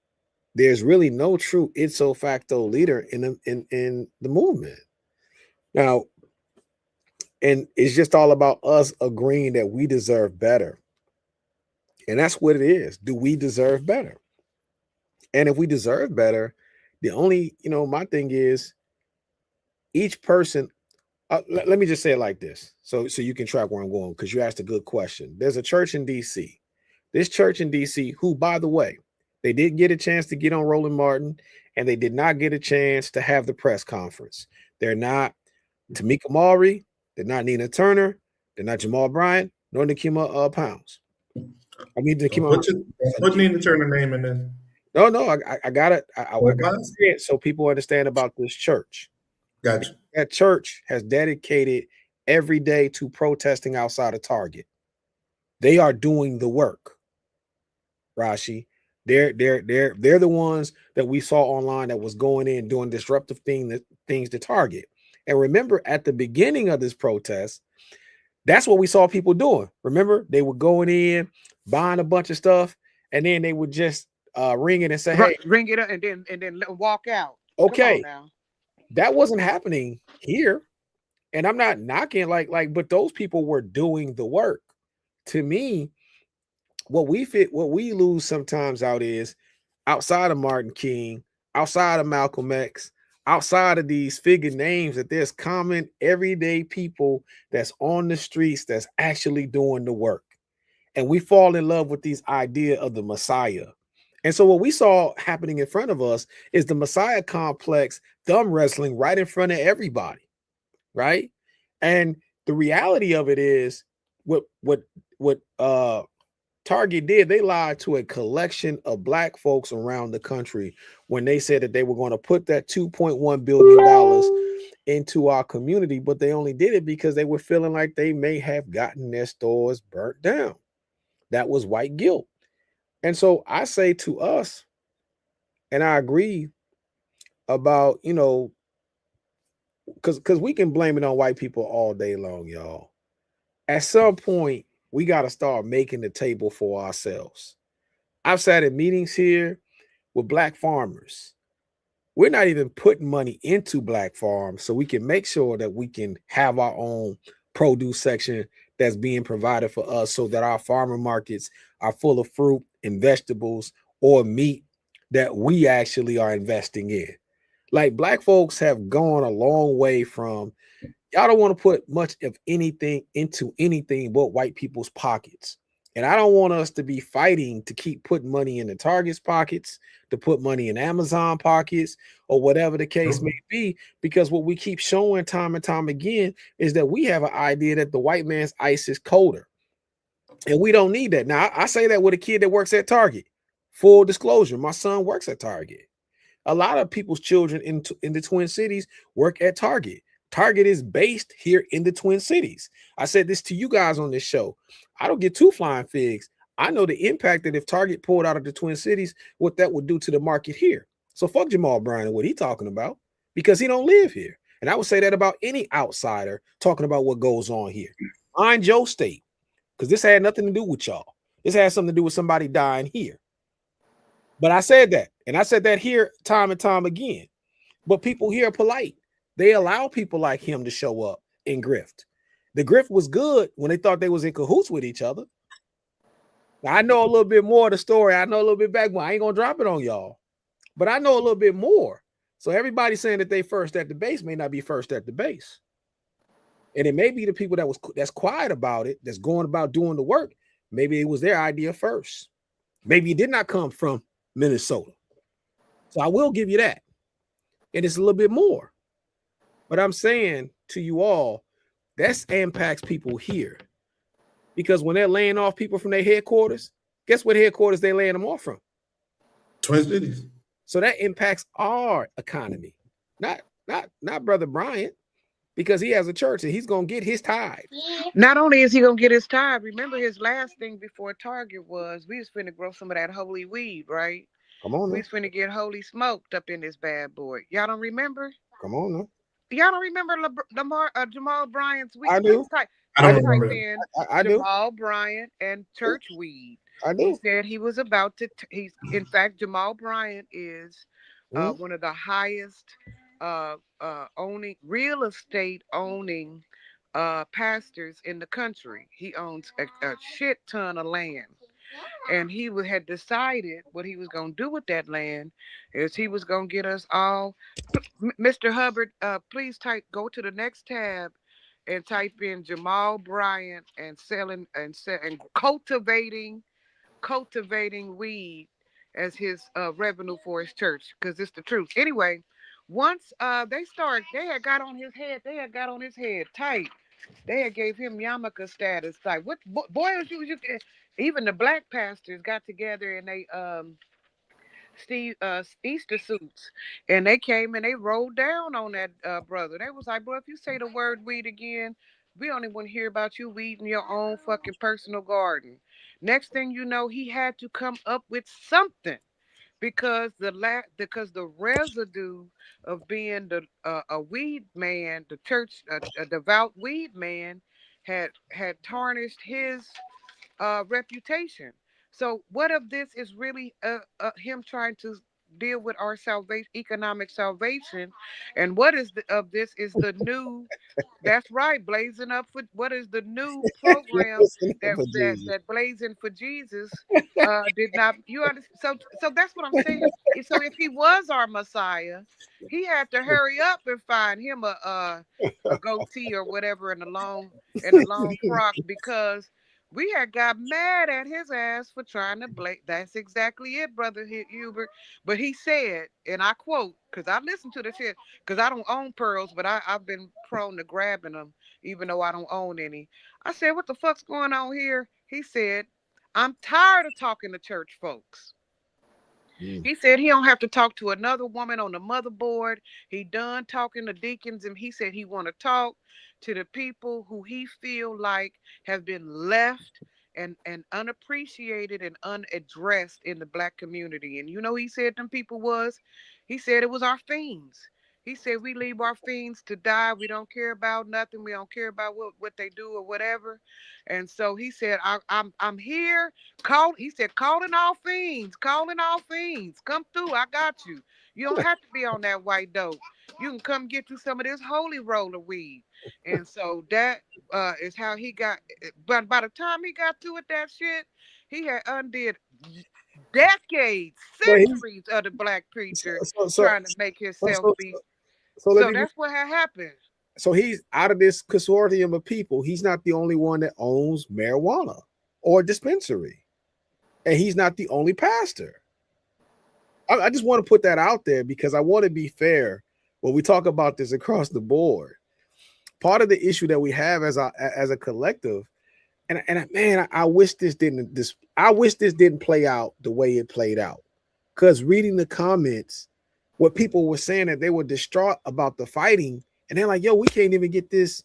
there's really no true ipso facto leader in the movement. Now, and it's just all about us agreeing that we deserve better. And that's what it is. Do we deserve better? And if we deserve better, the only, my thing is each person, let me just say it like this. So you can track where I'm going because you asked a good question. There's a church in DC. This church in DC, who, by the way, they did get a chance to get on Roland Martin, and they did not get a chance to have the press conference. They're not Tamika Maury, they're not Nina Turner, they're not Jamal Bryant, nor Nikema Pounds. I mean, Nikema. Don't put Nina Turner name in there. No, I got it. I got to What? say it so people understand about this church. Gotcha. That church has dedicated every day to protesting outside of Target. They are doing the work, Rashi. They're the ones that we saw online that was going in doing disruptive things to Target. And remember, at the beginning of this protest, that's what we saw people doing. Remember, they were going in, buying a bunch of stuff, and then they would just ring it and say, "Hey, ring it up," and then walk out. okay." That wasn't happening here, and I'm not knocking but those people were doing the work. To me, what we lose sometimes out is outside of Martin King, outside of Malcolm X, outside of these figure names, that there's common everyday people that's on the streets that's actually doing the work. And we fall in love with these idea of the Messiah. And so what we saw happening in front of us is the Messiah complex thumb wrestling right in front of everybody, right? And the reality of it is what Target did, they lied to a collection of Black folks around the country when they said that they were going to put that $2.1 billion into our community, but they only did it because they were feeling like they may have gotten their stores burnt down. That was white guilt. And so I say to us, and I agree about, because we can blame it on white people all day long, y'all. At some point, we got to start making the table for ourselves. I've sat in meetings here with Black farmers. We're not even putting money into Black farms so we can make sure that we can have our own produce section that's being provided for us, so that our farmer markets are full of fruit and vegetables or meat that we actually are investing in. Like, Black folks have gone a long way from, y'all don't want to put much of anything into anything but white people's pockets. And I don't want us to be fighting to keep putting money in the Target's pockets, to put money in Amazon pockets, or whatever the case may be, because what we keep showing time and time again is that we have an idea that the white man's ice is colder. And we don't need that. Now, I say that with a kid that works at Target. Full disclosure, my son works at Target. A lot of people's children in the Twin Cities work at Target. Target is based here in the Twin Cities. I said this to you guys on this show. I don't get two flying figs. I know the impact that if Target pulled out of the Twin Cities, what that would do to the market here. So fuck Jamal Bryant and what he talking about, because he don't live here. And I would say that about any outsider talking about what goes on here. Mind your state, because this had nothing to do with y'all. This had something to do with somebody dying here. But I said that, and I said that here time and time again. But people here are polite. They allow people like him to show up and grift. The grift was good when they thought they was in cahoots with each other. Now, I know a little bit more of the story. I know a little bit back, but I ain't gonna drop it on y'all. But I know a little bit more. So everybody saying that they first at the base may not be first at the base. And it may be the people that's quiet about it, that's going about doing the work. Maybe it was their idea first. Maybe it did not come from Minnesota. So I will give you that. And it's a little bit more. But I'm saying to you all, that impacts people here. Because when they're laying off people from their headquarters, guess what headquarters they're laying them off from? Twin Cities. So that impacts our economy. Not Brother Bryant, because he has a church and he's going to get his tithe. Not only is he going to get his tithe, remember his last thing before Target was, we was finna grow some of that holy weed, right? Come on, we now. was finna get holy smoked up in this bad boy. Y'all don't remember? Come on, now. Y'all don't remember Jamal Bryant's weed? I do. I don't remember In I do. Jamal Bryant and church weed. I do. He said he was about to. He's in fact, Jamal Bryant is one of the highest owning real estate owning pastors in the country. He owns a shit ton of land. And he had decided what he was going to do with that land is he was going to get us all. Mr. Hubbard, please go to the next tab and type in Jamal Bryant and selling and cultivating cultivating weed as his revenue for his church, because it's the truth. Anyway, once they had got on his head, tight. They had gave him yarmulke status. Like, what boy, you even the black pastors got together and they Easter suits, and they came and they rolled down on that brother. They was like, bro, if you say the word weed again, we only want to hear about you weeding your own fucking personal garden. Next thing you know, he had to come up with something because because the residue of being a weed man, the church a devout weed man, had tarnished his reputation. So what of this is really him trying to deal with our salvation, economic salvation, and what is of this is the new. That's right, blazing up for what is the new program that For Jesus. blazing for Jesus did not. You understand? So that's what I'm saying. So if he was our Messiah, he had to hurry up and find him a goatee or whatever in a long frock, because we had got mad at his ass for trying to blaze. That's exactly it, brother Hubert. But he said, and I quote, because I listened to the shit, because I don't own pearls, but I've been prone to grabbing them, even though I don't own any. I said, what the fuck's going on here? He said, I'm tired of talking to church folks. Mm. He said he don't have to talk to another woman on the motherboard. He done talking to deacons, and he said he want to talk to the people who he feel like have been left and unappreciated and unaddressed in the black community. And you know, he said them people was, he said it was our fiends. He said we leave our fiends to die. We don't care about nothing. We don't care about what they do or whatever. And so he said, I'm here. He said, calling all fiends. Come through. I got you. You don't have to be on that white dope. You can come get you some of this holy roller weed. And so that is how he got. But by the time he got to with that shit, he had undid decades, But he's centuries of the black so preacher so so trying to make so, himself so, be. so let So me be. that's what had happened. So he's out of this consortium of people. He's not the only one that owns marijuana or dispensary, and he's not the only pastor. I just want to put that out there because I want to be fair when we talk about this across the board. Part of the issue that we have as a collective, and man, I wish this didn't play out the way it played out. Because reading the comments, what people were saying that they were distraught about the fighting, and they're like, "Yo, we can't even get this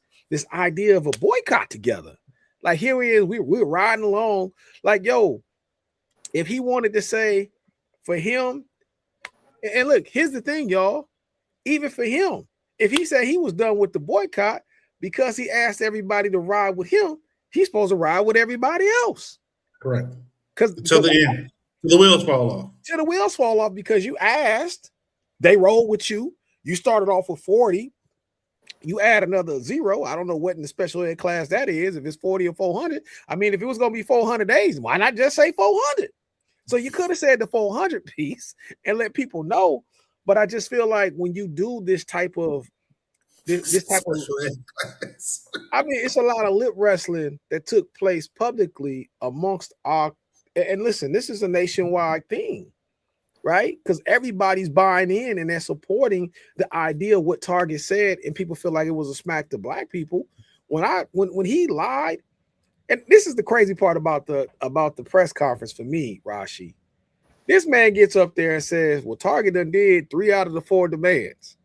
idea of a boycott together." Like here we is, we're riding along. Like, yo, if he wanted to say for him, and look, here's the thing, y'all. Even for him, if he said he was done with the boycott because he asked everybody to ride with him, he's supposed to ride with everybody else. Correct. Because Till the end. Till the wheels fall off. till the wheels fall off because you asked, they rolled with you. You started off with 40. You add another zero. I don't know what in the special ed class that is, if it's 40 or 400. I mean, if it was going to be 400 days, why not just say 400? So you could have said the 400 piece and let people know. But I just feel like when you do this type of Special ed class. I mean, it's a lot of lip wrestling that took place publicly amongst our. And listen, this is a nationwide thing, right? Because everybody's buying in and they're supporting the idea of what Target said, and people feel like it was a smack to black people. When he lied, and this is the crazy part about the press conference for me, Rashi. This man gets up there and says, "Well, Target done did 3 out of the 4 demands,"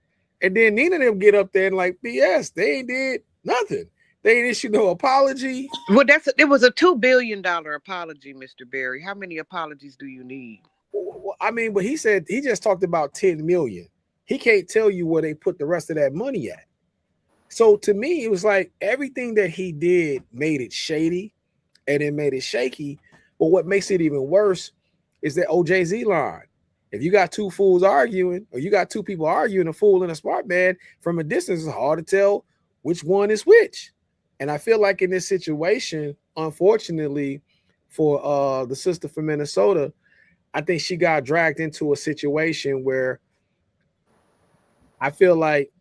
and then none of them get up there and like, "BS, they ain't did nothing. They ain't issued no apology." Well, it was a $2 billion apology, Mr. Berry. How many apologies do you need? Well, I mean, but he said he just talked about 10 million. He can't tell you where they put the rest of that money at. So to me, it was like everything that he did made it shady and it made it shaky. But what makes it even worse is that OJZ line. If you got two fools arguing, or you got two people arguing, a fool and a smart man, from a distance, it's hard to tell which one is which. And I feel like in this situation, unfortunately, for the sister from Minnesota, I think she got dragged into a situation where I feel like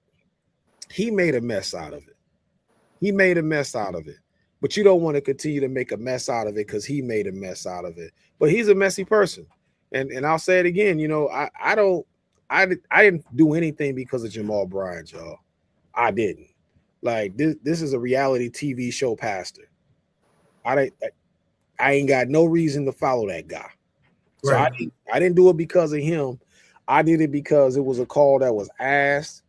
he made a mess out of it. He made a mess out of it but you don't want to continue to make a mess out of it because he made a mess out of it. But he's a messy person. And I'll say it again, I didn't do anything because of Jamal Bryant, y'all. I didn't. Like this is a reality TV show pastor. I ain't got no reason to follow that guy. So Right. I didn't do it because of him. I did it because it was a call that was asked.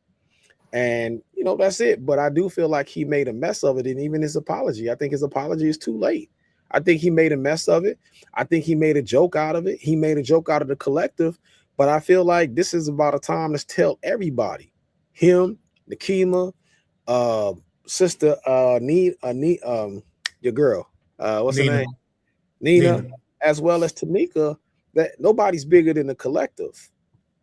And that's it. But I do feel like he made a mess of it. And even his apology, I think his apology is too late. I think he made a mess of it. I think he made a joke out of it. He made a joke out of the collective. But I feel like this is about a time to tell everybody, him, Nakima, sister, your girl, what's her Nina. name? Nina, as well as Tamika, that nobody's bigger than the collective.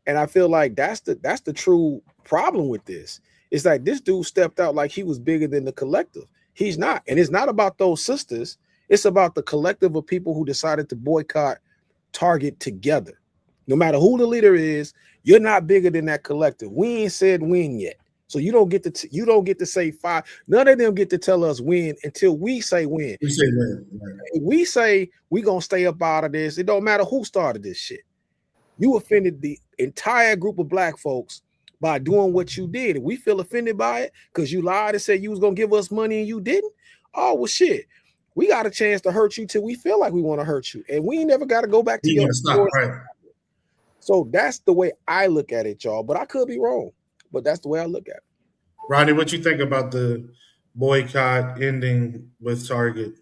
And I feel like that's the true problem with this. It's like this dude stepped out like he was bigger than the collective. He's not. And it's not about those sisters. It's about the collective of people who decided to boycott Target together. No matter who the leader is, you're not bigger than that collective. We ain't said win yet. So you don't get to say five. None of them get to tell us win until we say win. We say win. Right. If we say we gonna stay up out of this, it don't matter who started this shit. You offended the entire group of black folks by doing what you did. If we feel offended by it because you lied and said you was gonna give us money and you didn't, oh well shit. We got a chance to hurt you till we feel like we want to hurt you. And we ain't never got to go back to your stop, right. So that's the way I look at it, y'all. But I could be wrong. But that's the way I look at it. Ronnie, what you think about the boycott ending with Target?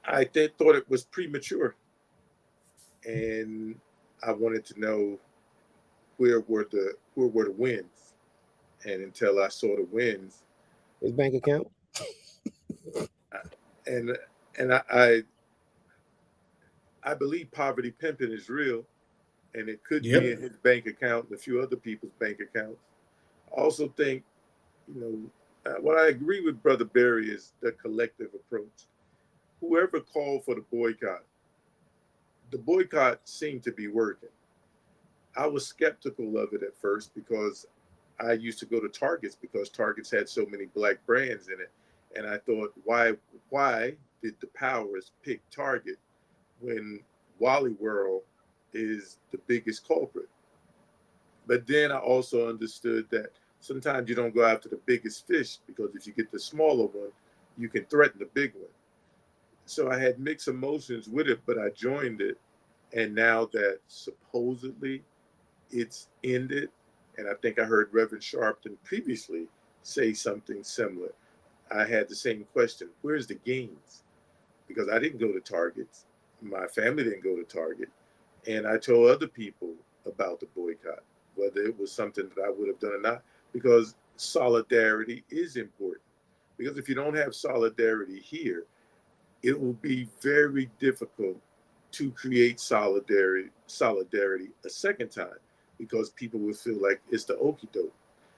I thought it was premature, and I wanted to know where were the wins, and until I saw the wins, his bank account, and I believe poverty pimping is real, and it could be in his bank account and a few other people's bank accounts. I also think, what I agree with Brother Barry is the collective approach. Whoever called for the boycott seemed to be working. I was skeptical of it at first because I used to go to Targets because Targets had so many black brands in it. And I thought, why did the powers pick Target when Wally World is the biggest culprit? But then I also understood that sometimes you don't go after the biggest fish because if you get the smaller one, you can threaten the big one. So I had mixed emotions with it, but I joined it. And now that supposedly it's ended, and I think I heard Reverend Sharpton previously say something similar, I had the same question. Where's the gains? Because I didn't go to Targets. My family didn't go to Target. And I told other people about the boycott, whether it was something that I would have done or not, because solidarity is important. Because if you don't have solidarity here, it will be very difficult to create solidarity a second time because people will feel like it's the okie doke.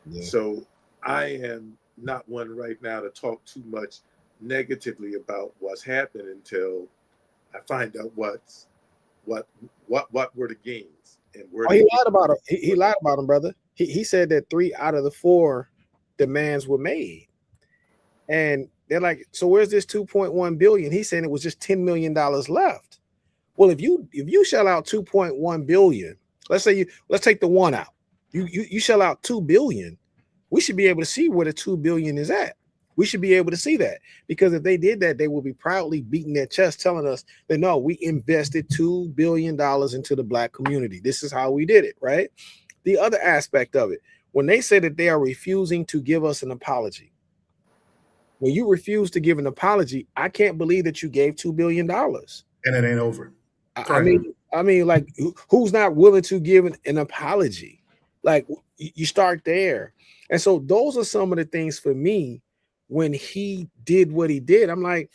Yeah. So I am not one right now to talk too much negatively about what's happened until I find out what were the gains and where. He lied about him. He lied about him, brother. He said that 3 out of the 4 demands were made, and they're like, so where's this 2.1 billion? He's saying it was just $10 million left. Well, if you shell out 2.1 billion, let's take the 1 out. You shell out 2 billion. We should be able to see where the 2 billion is at. We should be able to see that, because if they did that, they would be proudly beating their chest, telling us that no, we invested $2 billion into the black community. This is how we did it, right? The other aspect of it, when they say that they are refusing to give us an apology, when you refuse to give an apology, I can't believe that you gave $2 billion. And it ain't over. I mean, like, who's not willing to give an apology? Like, you start there. And so those are some of the things for me when he did what he did. I'm like,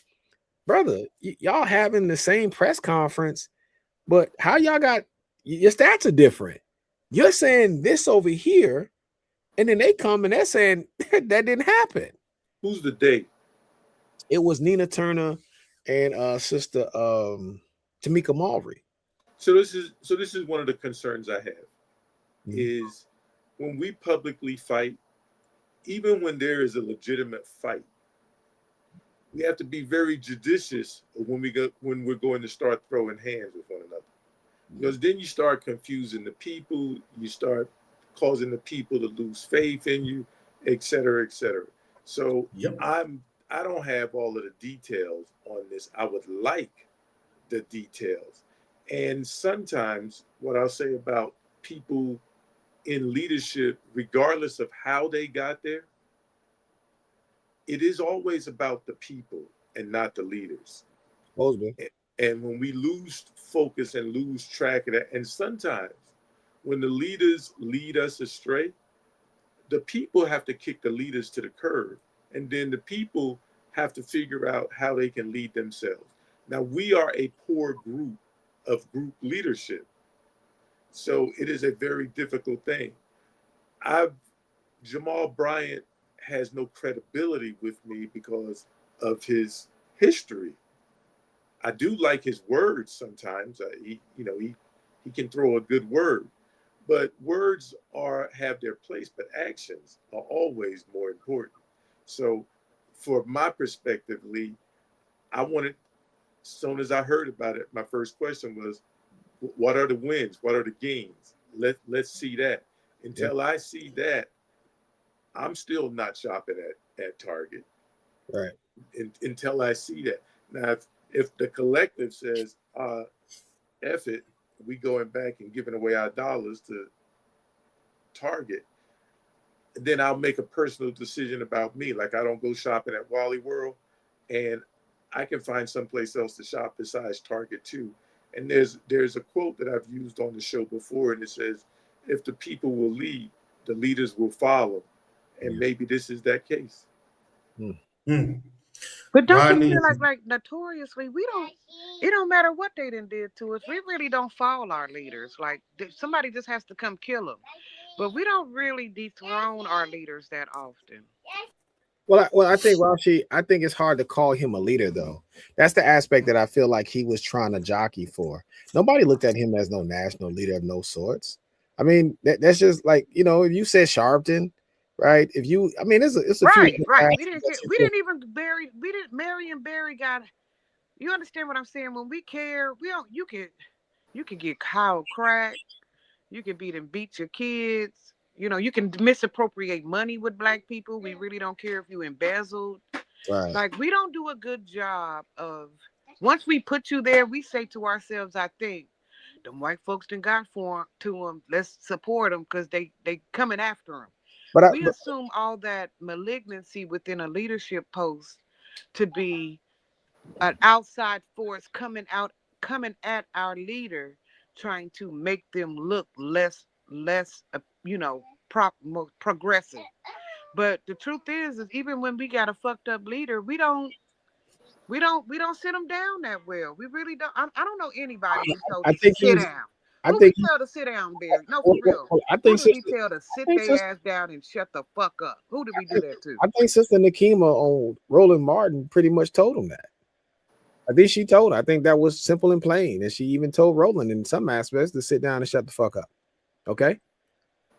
brother, y'all having the same press conference, but how y'all got your stats are different. You're saying this over here, and then they come and they're saying that didn't happen. Who's the date? It was Nina Turner and sister Tamika Mulvey. So this is one of the concerns I have, is when we publicly fight, even when there is a legitimate fight, we have to be very judicious when we're going to start throwing hands with one another, because then you start confusing the people, you start causing the people to lose faith in you, et cetera, et cetera. So Yep. I don't have all of the details on this. I would like the details. And sometimes what I'll say about people in leadership, regardless of how they got there, it is always about the people and not the leaders. Mosby. And when we lose focus and lose track of that, and sometimes when the leaders lead us astray, the people have to kick the leaders to the curb. And then the people have to figure out how they can lead themselves. Now, we are a poor group of group leadership. So it is a very difficult thing. I've Jamal Bryant has no credibility with me because of his history. I do like his words sometimes. He can throw a good word, but words have their place, but actions are always more important. So, for my perspective, Lee, I wanted. As soon as I heard about it, my first question was, "What are the wins? What are the gains? Let's see that." Yeah. Until I see that, I'm still not shopping at Target. Right. Until I see that. Now, if the collective says, F it, we going back and giving away our dollars to Target, then I'll make a personal decision about me. Like, I don't go shopping at Wally World, and I can find someplace else to shop besides Target too. And there's a quote that I've used on the show before, and it says, if the people will lead, the leaders will follow. And Yeah. maybe this is that case. Mm. But don't you Rodney, feel like notoriously we don't? It don't matter what they done did to us. We really don't follow our leaders. Like somebody just has to come kill them. But we don't really dethrone our leaders that often. Well, I think Rashi, I think it's hard to call him a leader though. That's the aspect that I feel like he was trying to jockey for. Nobody looked at him as no national leader of no sorts. I mean, that's just like if you said Sharpton, right? If you, I mean, it's a few Right, different right. We passes didn't that get. you We could. didn't even bury. We didn't. Mary and Barry got. You understand what I'm saying? When we care, we don't. You can. You can get cow crack. You can beat your kids. You can misappropriate money with black people. We really don't care if you embezzled. Right. Like we don't do a good job of once we put you there, we say to ourselves, I think them white folks done got for to them. Let's support them because they coming after them. But I, We assume all that malignancy within a leadership post to be an outside force coming at our leader, trying to make them look less more progressive. But the truth is even when we got a fucked up leader, we don't sit them down that well. We really don't. I don't know anybody we told I to think sit he's, down. I Who we think, tell to sit down, Barry? No, for well, real. I Who think did we sister, tell to I sit think their sister, ass down and shut the fuck up? Who did we do that to? I think Sister Nakima on Roland Martin pretty much told him that. I think she told her. I think that was simple and plain. And she even told Roland in some aspects to sit down and shut the fuck up. Okay.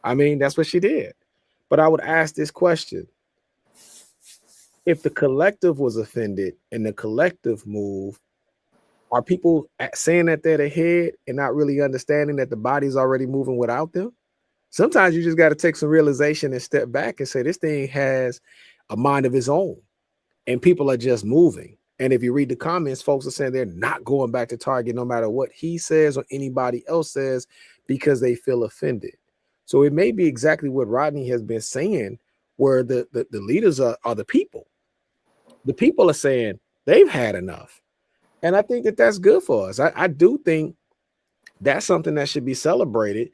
I mean, that's what she did. But I would ask this question: if the collective was offended and the collective move, are people saying that they're the head and not really understanding that the body's already moving without them? Sometimes you just got to take some realization and step back and say, this thing has a mind of its own and people are just moving. And if you read the comments, folks are saying they're not going back to Target no matter what he says or anybody else says because they feel offended. So it may be exactly what Rodney has been saying, where the leaders are the people. The people are saying they've had enough. And I think that that's good for us. I do think that's something that should be celebrated.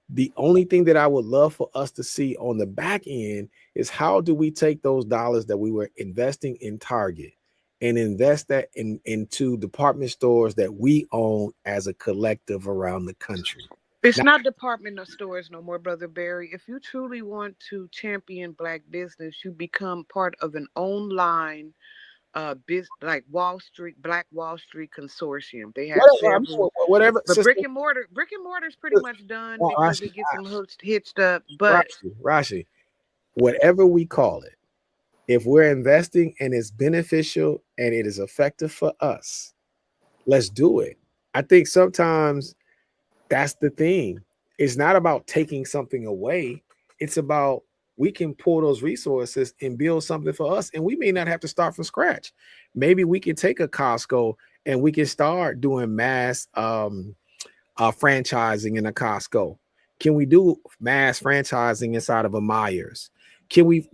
The only thing that I would love for us to see on the back end is how do we take those dollars that we were investing in Target and invest that into department stores that we own as a collective around the country. It's Now, not department of stores no more, Brother Barry. If you truly want to champion black business, you become part of an online like Black Wall Street consortium. They have whatever, I'm several, sure, whatever, but sister. brick and mortar is pretty much done because Rashi, it gets them hitched up. But Rashi, whatever we call it, if we're investing and it's beneficial and it is effective for us, let's do it. I think sometimes that's the thing. It's not about taking something away. It's about we can pull those resources and build something for us. And we may not have to start from scratch. Maybe we can take a Costco and we can start doing mass franchising in a Costco. Can we do mass franchising inside of a Myers? Can we?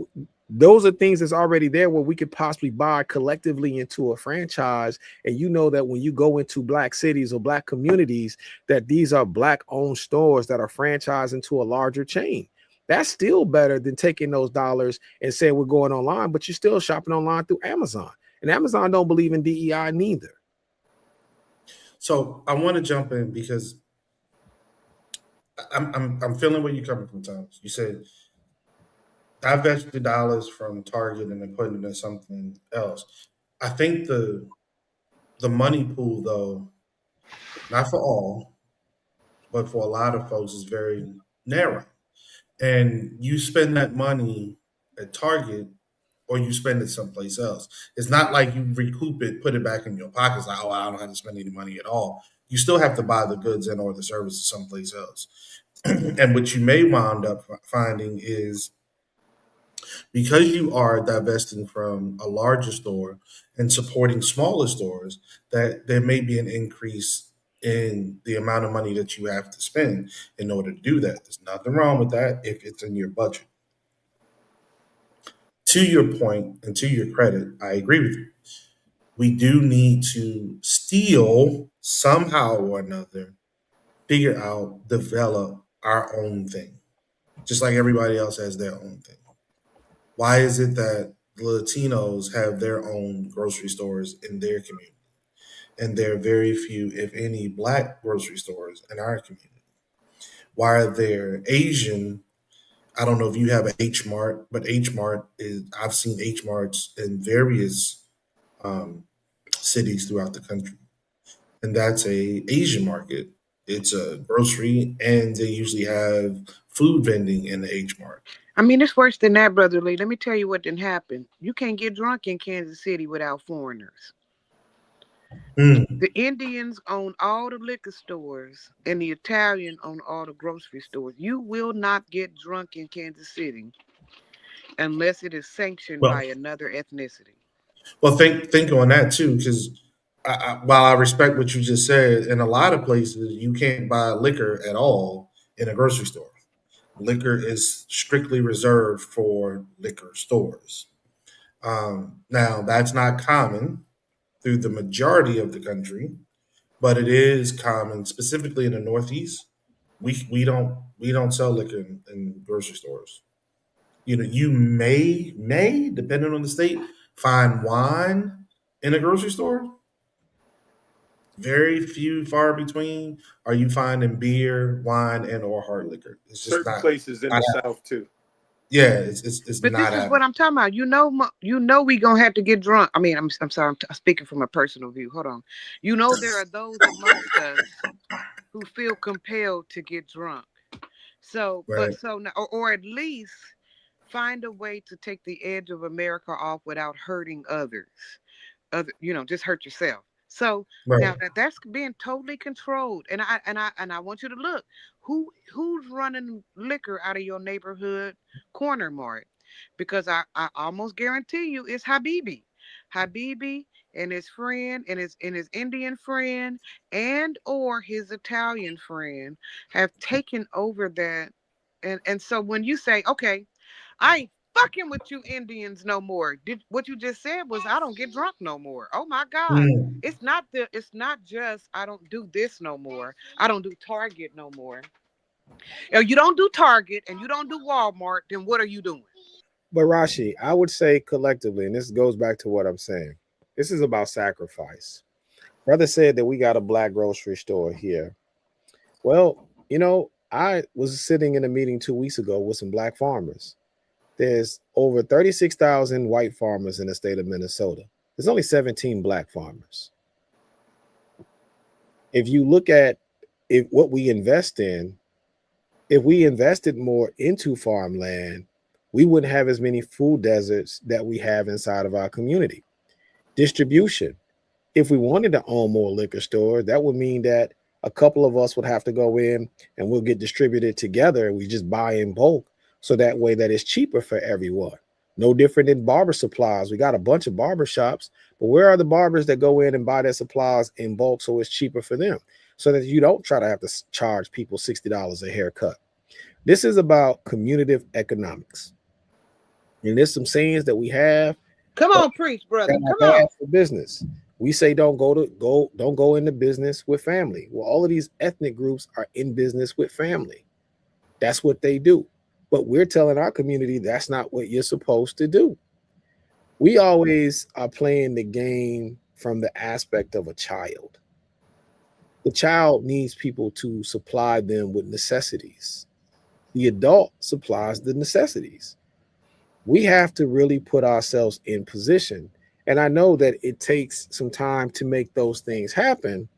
Those are things that's already there where we could possibly buy collectively into a franchise. And you know that when you go into black cities or black communities, that these are black owned stores that are franchised into a larger chain. That's still better than taking those dollars and saying we're going online, but you're still shopping online through Amazon. And Amazon don't believe in DEI neither. So I want to jump in because I'm feeling where you're coming from, Thomas. You said divest the dollars from Target and then put it in something else. I think the money pool, though, not for all, but for a lot of folks, is very narrow. And you spend that money at Target or you spend it someplace else. It's not like you recoup it, put it back in your pockets, like, oh, I don't have to spend any money at all. You still have to buy the goods and or the services someplace else. And what you may wind up finding is because you are divesting from a larger store and supporting smaller stores, that there may be an increase in the amount of money that you have to spend in order to do that. There's nothing wrong with that if it's in your budget. To your point and to your credit, I agree with you. We do need to still somehow or another figure out, develop our own thing, just like everybody else has their own thing. Why is it that Latinos have their own grocery stores in their community? And there are very few, if any, black grocery stores in our community. Why are there Asian? I don't know if you have a H Mart, but H Mart is, I've seen H Marts in various um, cities throughout the country. And that's a Asian market. It's a grocery, and they usually have food vending in the H Mart. I mean, it's worse than that, Brother Lee. Let me tell you what didn't happen. You can't get drunk in Kansas City without foreigners. Mm. The Indians own all the liquor stores, and the Italian own all the grocery stores. You will not get drunk in Kansas City unless it is sanctioned Well, by another ethnicity. well, think on that too, because while I respect what you just said, in a lot of places you can't buy liquor at all in a grocery store. Liquor is strictly reserved for liquor stores. Now, that's not common through the majority of the country, but it is common specifically in the Northeast. We don't sell liquor in grocery stores. You know, you may depending on the state find wine in a grocery store. Very few, far between, are you finding beer, wine, and or hard liquor. It's just Certain not. places in not the South too. yeah, it's But not this is what happening. I'm talking about. We gonna have to get drunk. I mean, I'm sorry. I'm speaking from a personal view. Hold on. There are those amongst us who feel compelled to get drunk. So, but Right. so now, or at least find a way to take the edge of America off without hurting others. Just hurt yourself. So now Right. that's being totally controlled, and I want you to look who's running liquor out of your neighborhood corner mart, because I almost guarantee you it's Habibi and his friend and his Indian friend and or his Italian friend have taken over that, and so when you say okay, I ain't fucking with you Indians no more. Did what you just said was I don't get drunk no more. Oh my God. Mm. It's not just I don't do this no more. I don't do Target no more. If you don't do Target and you don't do Walmart, then what are you doing? But Rashi, I would say collectively, and this goes back to what I'm saying, this is about sacrifice. Brother said that we got a black grocery store here. Well, I was sitting in a meeting 2 weeks ago with some black farmers. There's over 36,000 white farmers in the state of Minnesota. There's only 17 black farmers. If you look at what we invest in, if we invested more into farmland, we wouldn't have as many food deserts that we have inside of our community. Distribution. If we wanted to own more liquor stores, that would mean that a couple of us would have to go in and we'll get distributed together and we just buy in bulk. So that way that it's cheaper for everyone. No different than barber supplies. We got a bunch of barber shops, but where are the barbers that go in and buy their supplies in bulk so it's cheaper for them? So that you don't try to have to charge people $60 a haircut. This is about community economics. And there's some sayings that we have. Come on, preach, brother. Come Come on. For business. We say don't go into business with family. Well, all of these ethnic groups are in business with family. That's what they do. But we're telling our community that's not what you're supposed to do. We always are playing the game from the aspect of a child. The child needs people to supply them with necessities. The adult supplies the necessities. We have to really put ourselves in position. And I know that it takes some time to make those things happen,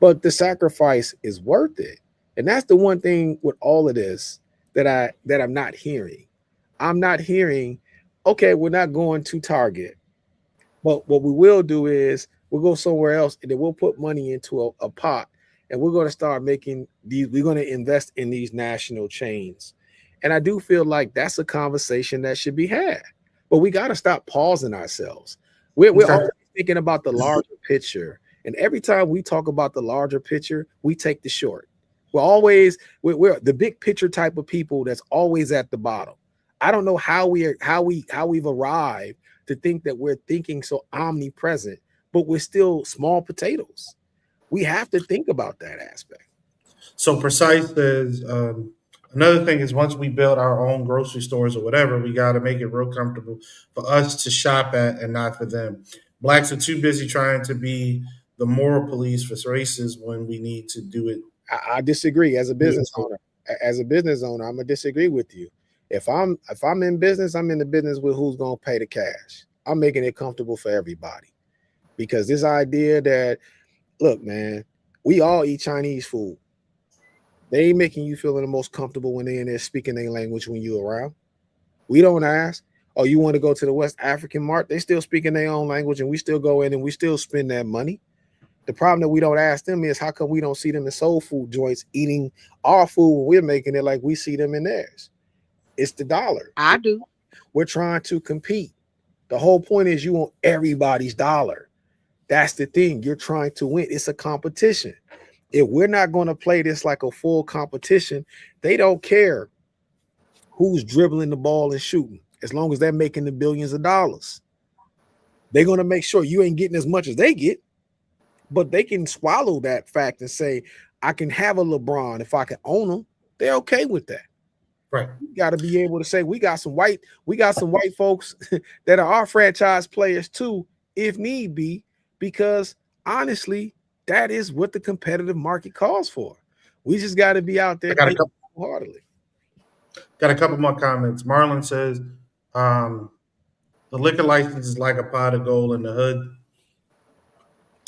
but the sacrifice is worth it. And that's the one thing with all of this that I'm not hearing. I'm not hearing, okay, we're not going to Target, but what we will do is we'll go somewhere else and then we'll put money into a pot and we're going to start making these, we're going to invest in these national chains. And I do feel like that's a conversation that should be had, but we got to stop pausing ourselves. We're always thinking about the larger picture. And every time we talk about the larger picture, we take the short. We're the big picture type of people that's always at the bottom. I don't know how we've arrived to think that we're thinking so omnipresent, but we're still small potatoes. We have to think about that aspect. So Precise says another thing is once we build our own grocery stores or whatever, we got to make it real comfortable for us to shop at and not for them. Blacks are too busy trying to be the moral police for races when we need to do it. I disagree as a business owner. As a business owner, I'm gonna disagree with you. If I'm in business, I'm in the business with who's gonna pay the cash. I'm making it comfortable for everybody. Because this idea that, look, man, we all eat Chinese food. They ain't making you feel the most comfortable when they're in there speaking their language when you're around. We don't ask, oh, you want to go to the West African Mart? They still speaking their own language and we still go in and we still spend that money. The problem that we don't ask them is how come we don't see them in soul food joints eating our food when we're making it like we see them in theirs? It's the dollar. I do. We're trying to compete. The whole point is you want everybody's dollar. That's the thing. You're trying to win. It's a competition. If we're not going to play this like a full competition, they don't care who's dribbling the ball and shooting, as long as they're making the billions of dollars. They're going to make sure you ain't getting as much as they get, but they can swallow that fact and say, I can have a LeBron if I can own them. They're okay with that. Right. You got to be able to say we got some white folks that are our franchise players too, if need be, because honestly, that is what the competitive market calls for. We just got to be out there heartily. Got a couple more comments. Marlon says, the liquor license is like a pot of gold in the hood.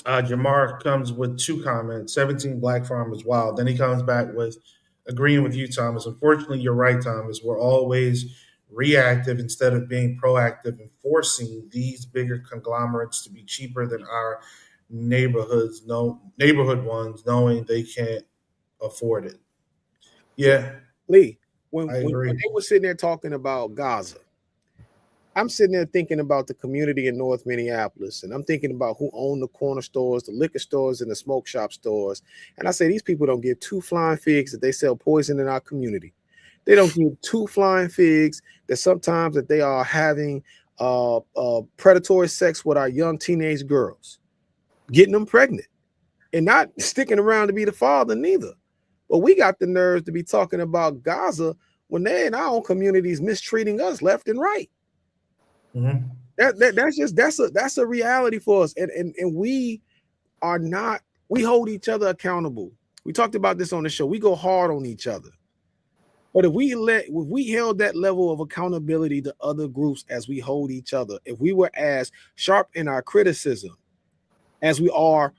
Jamar comes with 2 comments. 17 black farmers, wow. Then he comes back with agreeing with you, Thomas. Unfortunately, you're right, Thomas. We're always reactive instead of being proactive and forcing these bigger conglomerates to be cheaper than our neighborhood ones, knowing they can't afford it. Yeah. Lee, when they were sitting there talking about Gaza, I'm sitting there thinking about the community in North Minneapolis, and I'm thinking about who own the corner stores, the liquor stores, and the smoke shop stores. And I say these people don't give 2 flying figs that they sell poison in our community. They don't give 2 flying figs that sometimes that they are having predatory sex with our young teenage girls, getting them pregnant, and not sticking around to be the father neither. But we got the nerves to be talking about Gaza when they're in our own communities mistreating us left and right. Mm-hmm. That's a reality for us, and we are not. We hold each other accountable. We talked about this on the show. We go hard on each other, but if we held that level of accountability to other groups as we hold each other, if we were as sharp in our criticism as we are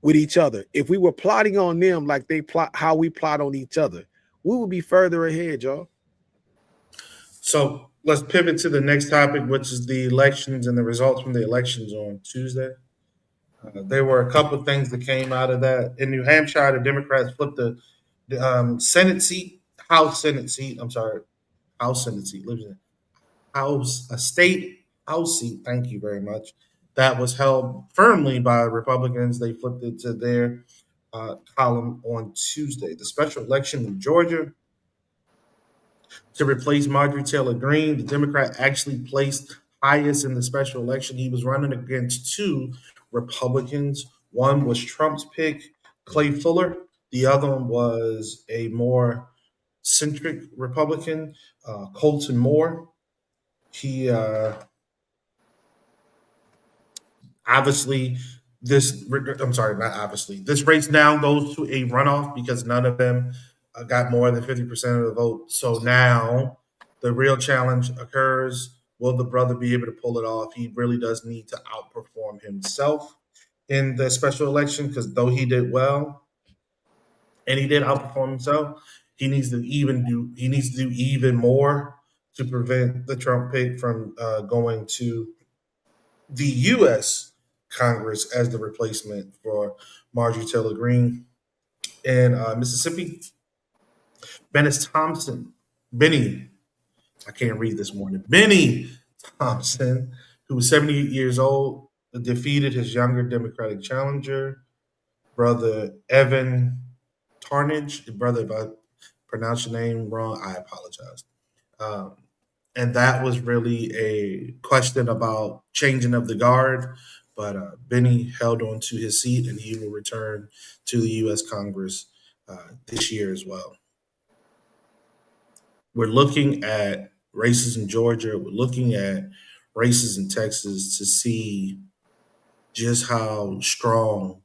with each other, if we were plotting on them like they plot how we plot on each other, we would be further ahead, y'all. So let's pivot to the next topic, which is the elections and the results from the elections on Tuesday. There were a couple of things that came out of that. In New Hampshire, the Democrats flipped the Senate seat, House Senate seat. I'm sorry, House Senate seat. Lives in House, a state House seat. Thank you very much. That was held firmly by Republicans. They flipped it to their column on Tuesday. The special election in Georgia to replace Marjorie Taylor Greene. The Democrat actually placed highest in the special election. He was running against two Republicans. One was Trump's pick, Clay Fuller. The other one was a more centric Republican, Colton Moore. He obviously this I'm sorry, not obviously. This race now goes to a runoff because none of them got more than 50% of the vote. So now the real challenge occurs. Will the brother be able to pull it off? He really does need to outperform himself in the special election because though he did well and he did outperform himself, he needs to do even more to prevent the Trump pick from going to the U.S. Congress as the replacement for Marjorie Taylor Greene. In Mississippi, Benny, I can't read this morning, Benny Thompson, who was 78 years old, defeated his younger Democratic challenger, brother Evan Tarnage. Brother, if I pronounce your name wrong, I apologize. Um, and that was really a question about changing of the guard. But Benny held on to his seat, and he will return to the U.S. Congress this year as well. We're looking at races in Georgia. We're looking at races in Texas to see just how strong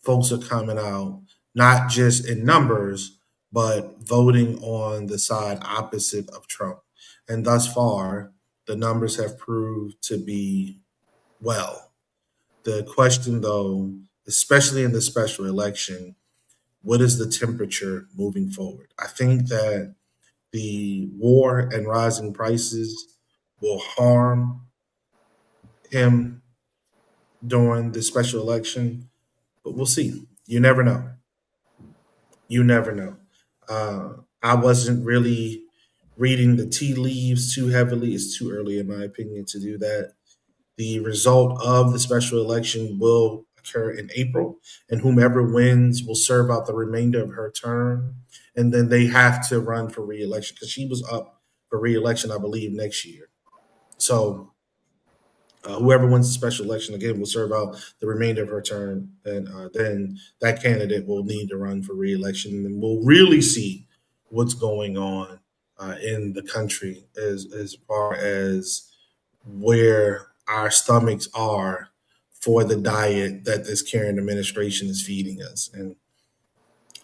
folks are coming out, not just in numbers, but voting on the side opposite of Trump. And thus far, the numbers have proved to be well. The question, though, especially in the special election, what is the temperature moving forward? I think that the war and rising prices will harm him during the special election, but we'll see. You never know. You never know. I wasn't really reading the tea leaves too heavily. It's too early, in my opinion, to do that. The result of the special election will occur in April, and whomever wins will serve out the remainder of her term. And then they have to run for reelection because she was up for reelection, I believe, next year. So whoever wins the special election again will serve out the remainder of her term, and then that candidate will need to run for reelection, and we'll really see what's going on in the country as far as where our stomachs are for the diet that this current administration is feeding us. And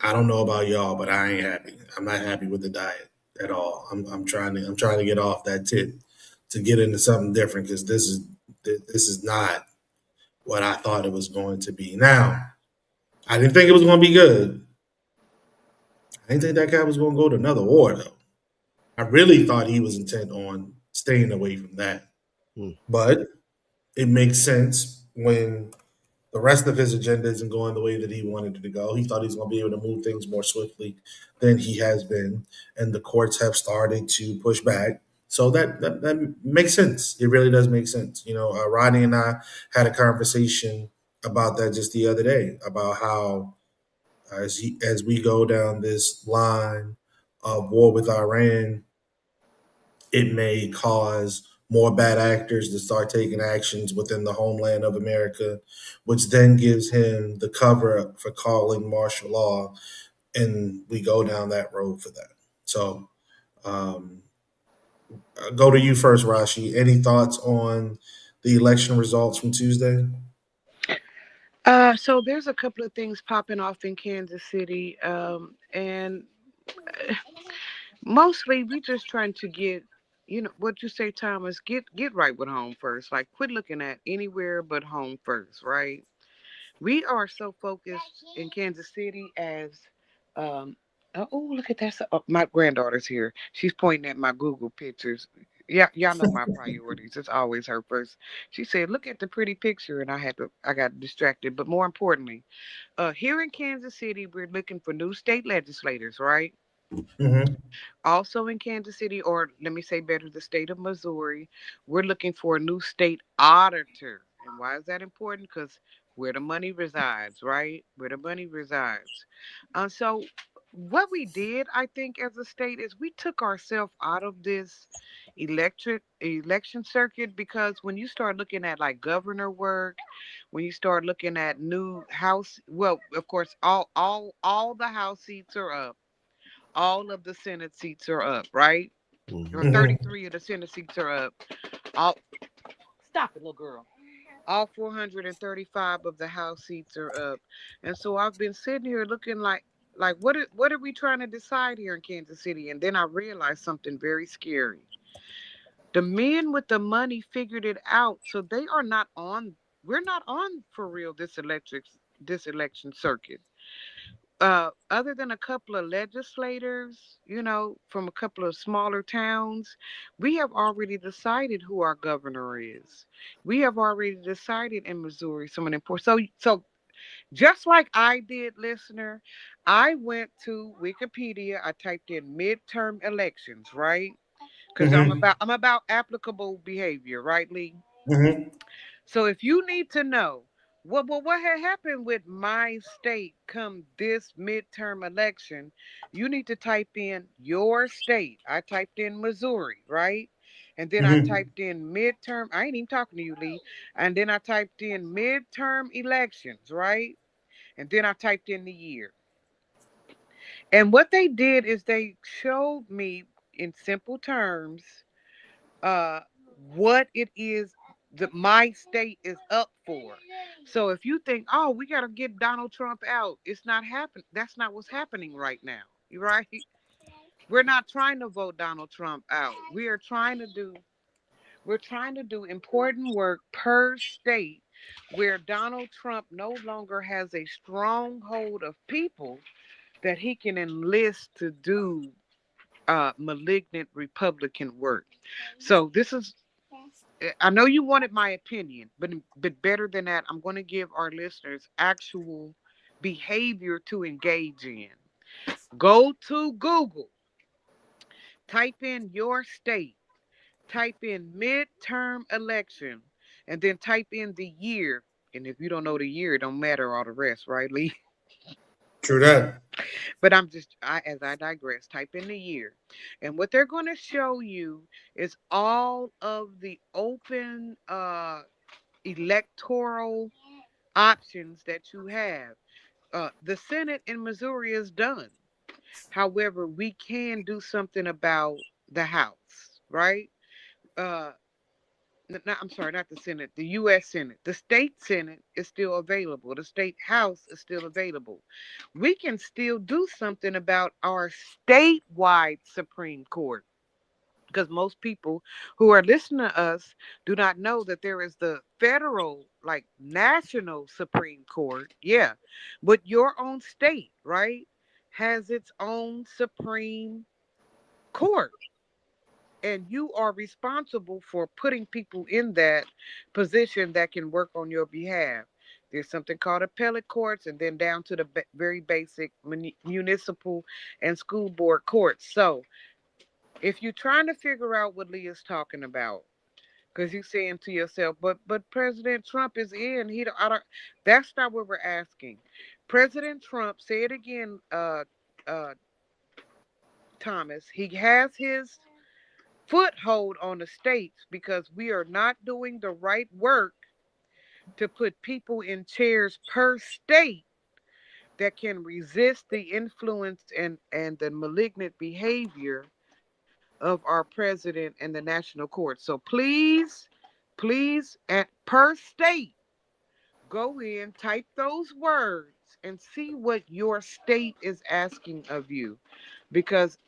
I don't know about y'all, but I ain't happy. I'm not happy with the diet at all. I'm trying to get off that tip to get into something different because this is not what I thought it was going to be. Now, I didn't think it was going to be good. I didn't think that guy was going to go to another war though. I really thought he was intent on staying away from that. Hmm. But it makes sense when the rest of his agenda isn't going the way that he wanted it to go. He thought he was going to be able to move things more swiftly than he has been, and the courts have started to push back. So that makes sense. It really does make sense. You know, Rodney and I had a conversation about that just the other day about how as we go down this line of war with Iran, it may cause more bad actors to start taking actions within the homeland of America, which then gives him the cover for calling martial law, and we go down that road for that. So, um, I'll go to you first, Rashi. Any thoughts on the election results from Tuesday? So there's a couple of things popping off in Kansas City, and mostly we just trying to get, what you say, Thomas, get right with home first. Like quit looking at anywhere but home first, right? We are so focused in Kansas City as, um, oh, look at that. Oh, my granddaughter's here. She's pointing at my Google pictures. Yeah, y'all know my priorities. It's always her first. She said, "Look at the pretty picture," and I got distracted. But more importantly, here in Kansas City, we're looking for new state legislators, right? Mm-hmm. Also in Kansas City, or let me say better, the state of Missouri, we're looking for a new state auditor. And why is that important? Because where the money resides, right? Where the money resides. So, what we did, I think, as a state is we took ourselves out of this electric election circuit because when you start looking at like governor work, when you start looking at new house, well, of course, all the house seats are up, all of the Senate seats are up, right? Or Hmm. Mm-hmm. 33 of the Senate seats are up. All stop it, little girl. All 435 of the House seats are up. And so I've been sitting here looking like what are we trying to decide here in Kansas City? And then I realized something very scary. The men with the money figured it out. So they are not on we're not on for real this election circuit. Other than a couple of legislators, from a couple of smaller towns, we have already decided who our governor is. We have already decided in Missouri someone important. So just like I did, listener, I went to Wikipedia. I typed in midterm elections, right? Because Mm-hmm. I'm about applicable behavior, right, Lee? Mm-hmm. So if you need to know what had happened with my state come this midterm election, you need to type in your state. I typed in Missouri, right? And then I Mm-hmm. typed in midterm. I ain't even talking to you, Lee. And then I typed in midterm elections, right? And then I typed in the year. And what they did is they showed me in simple terms uh what it is that my state is up for. So if you think, oh, we got to get Donald Trump out, it's not happening. That's not what's happening right now. You right? We're not trying to vote Donald Trump out. We're trying to do important work per state where Donald Trump no longer has a stronghold of people that he can enlist to do malignant Republican work. So this is I know you wanted my opinion, but better than that, I'm going to give our listeners actual behavior to engage in. Go to Google, type in your state, type in midterm election, and then type in the year. And if you don't know the year, it don't matter all the rest, right, Lee? True that. But as I digress, type in the year. And what they're going to show you is all of the open electoral options that you have. The Senate in Missouri is done. However, we can do something about the House, right? Uh, I'm sorry, not the Senate, the U.S. Senate. The state Senate is still available. The state House is still available. We can still do something about our statewide Supreme Court because most people who are listening to us do not know that there is the federal, like national Supreme Court. Yeah. But your own state, right, has its own Supreme Court. And you are responsible for putting people in that position that can work on your behalf. There's something called appellate courts, and then down to the very basic municipal and school board courts. So, if you're trying to figure out what Leah's talking about, because you're saying to yourself, but President Trump is in. He don't, I don't. That's not what we're asking. President Trump, say it again, uh, Thomas. He has his foothold on the states because we are not doing the right work to put people in chairs per state that can resist the influence and the malignant behavior of our president and the national court. So please, at per state, go in, type those words, and see what your state is asking of you, because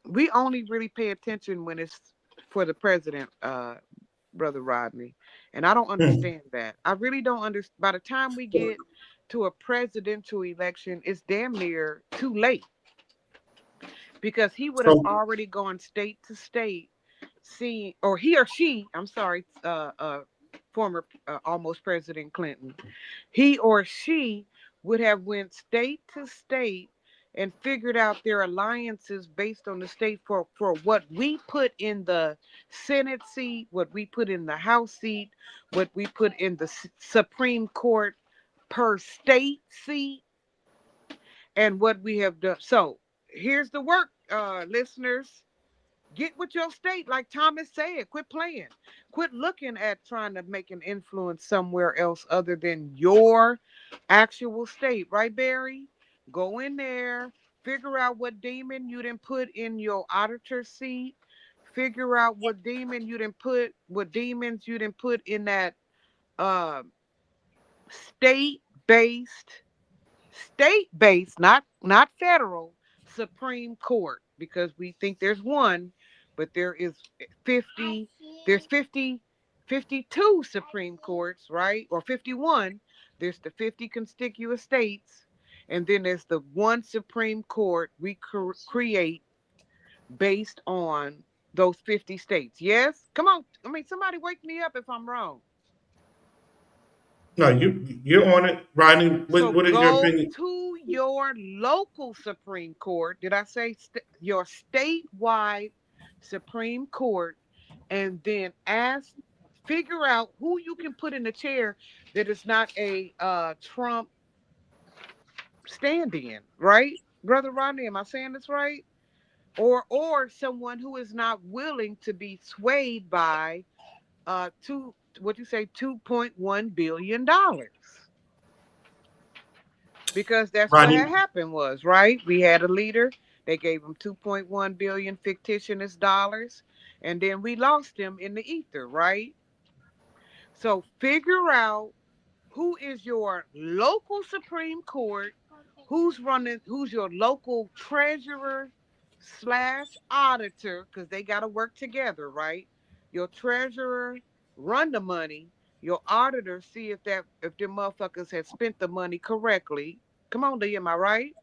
we only really pay attention when it's for the president, Brother Rodney, and I don't Hmm. understand that. I really don't understand. By the time we get to a presidential election, it's damn near too late because he would have So already gone state to state seeing, or he or she, I'm sorry, former almost President Clinton, he or she would have went state to state and figured out their alliances based on the state for what we put in the Senate seat, what we put in the House seat, what we put in the Supreme Court per state seat, and what we have done. So here's the work, listeners. Get with your state, like Thomas said. Quit playing. Quit looking at trying to make an influence somewhere else other than your actual state. Right, Barry? Go in there, figure out what demon you didn't put in your auditor seat. Figure out what demons you didn't put in that uh, state-based state-based, not federal Supreme Court, because we think there's one, but there is 50, there's 50, 52 Supreme Courts, right? Or 51. There's the 50 contiguous states, and then there's the one Supreme Court we create based on those 50 states. Yes? Come on. I mean, somebody wake me up if I'm wrong. No, you're on it, Rodney. So What is your go opinion? to your local Supreme Court. Did I say your statewide Supreme Court, and then figure out who you can put in the chair that is not a Trump stand-in, right, Brother Rodney? Am I saying this right? Or someone who is not willing to be swayed by two what you say $2.1 billion, because that's what had Rodney, happened was, right, we had a leader, they gave him 2.1 billion fictitious dollars, and then we lost him in the ether, right? So figure out who is your local Supreme Court, who's your local treasurer slash auditor, because they got to work together, right? Your treasurer run the money, your auditor see if the motherfuckers had spent the money correctly. Come on, Lee, am I right?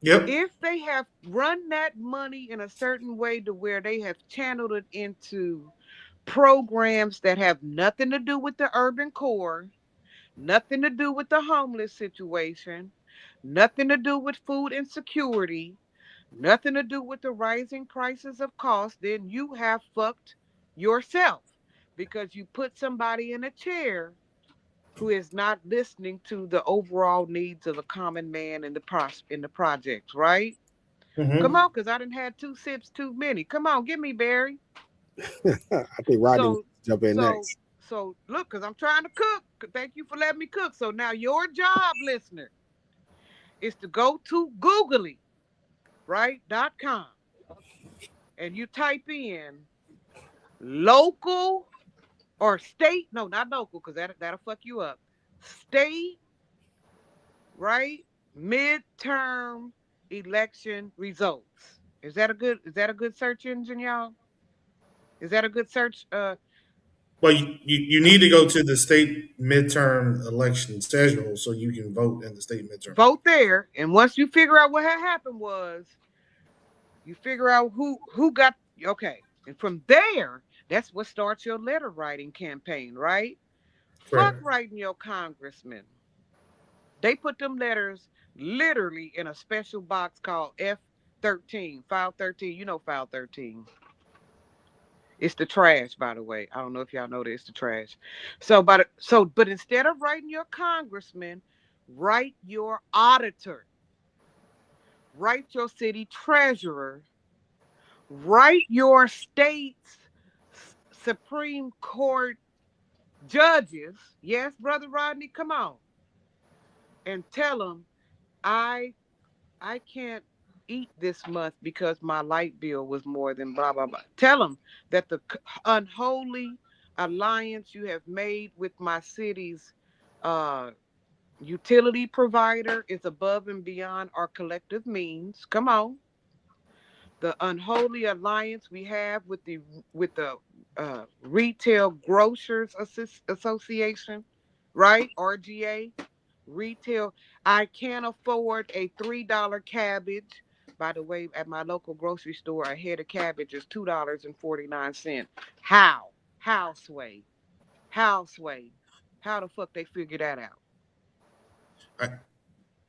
yep, If they have run that money in a certain way to where they have channeled it into programs that have nothing to do with the urban core, nothing to do with the homeless situation, nothing to do with food insecurity, nothing to do with the rising prices of cost, then you have fucked yourself, because you put somebody in a chair who is not listening to the overall needs of the common man in the projects, right? Come hmm on, because I didn't had two sips too many. Come on, give me Barry. I think Rodney wants So to jump in so next. so look, because I'm trying to cook. Thank you for letting me cook. So now your job, listener, is to go to googly, right, .com, and you type in local or state, no, not local, because that'll fuck you up. State, right? Midterm election results. Is that a good search engine, y'all? Is that a good search? Well, you need to go to the state midterm election schedule so you can vote in the state midterm. Vote there, and once you figure out what had happened was, you figure out who got, okay, and from there, that's what starts your letter writing campaign, right? Fuck Correct. writing your congressman. They put them letters literally in a special box called F13, file 13. You know file 13. It's the trash, by the way. I don't know if y'all know that it's the trash. But instead of writing your congressman, write your auditor, write your city treasurer, write your state's Supreme Court judges. Yes, Brother Rodney, come on. And tell them, I I can't eat this month because my light bill was more than blah blah blah. Tell them that the unholy alliance you have made with my city's uh utility provider is above and beyond our collective means. Come on. The unholy alliance we have with the Retail Grocers Association, right? RGA. Retail. I can't afford a $3 cabbage, By the way, at my local grocery store, a head of cabbage is $2.49. How? How, Sway? How, Sway? How the fuck they figure that out? I,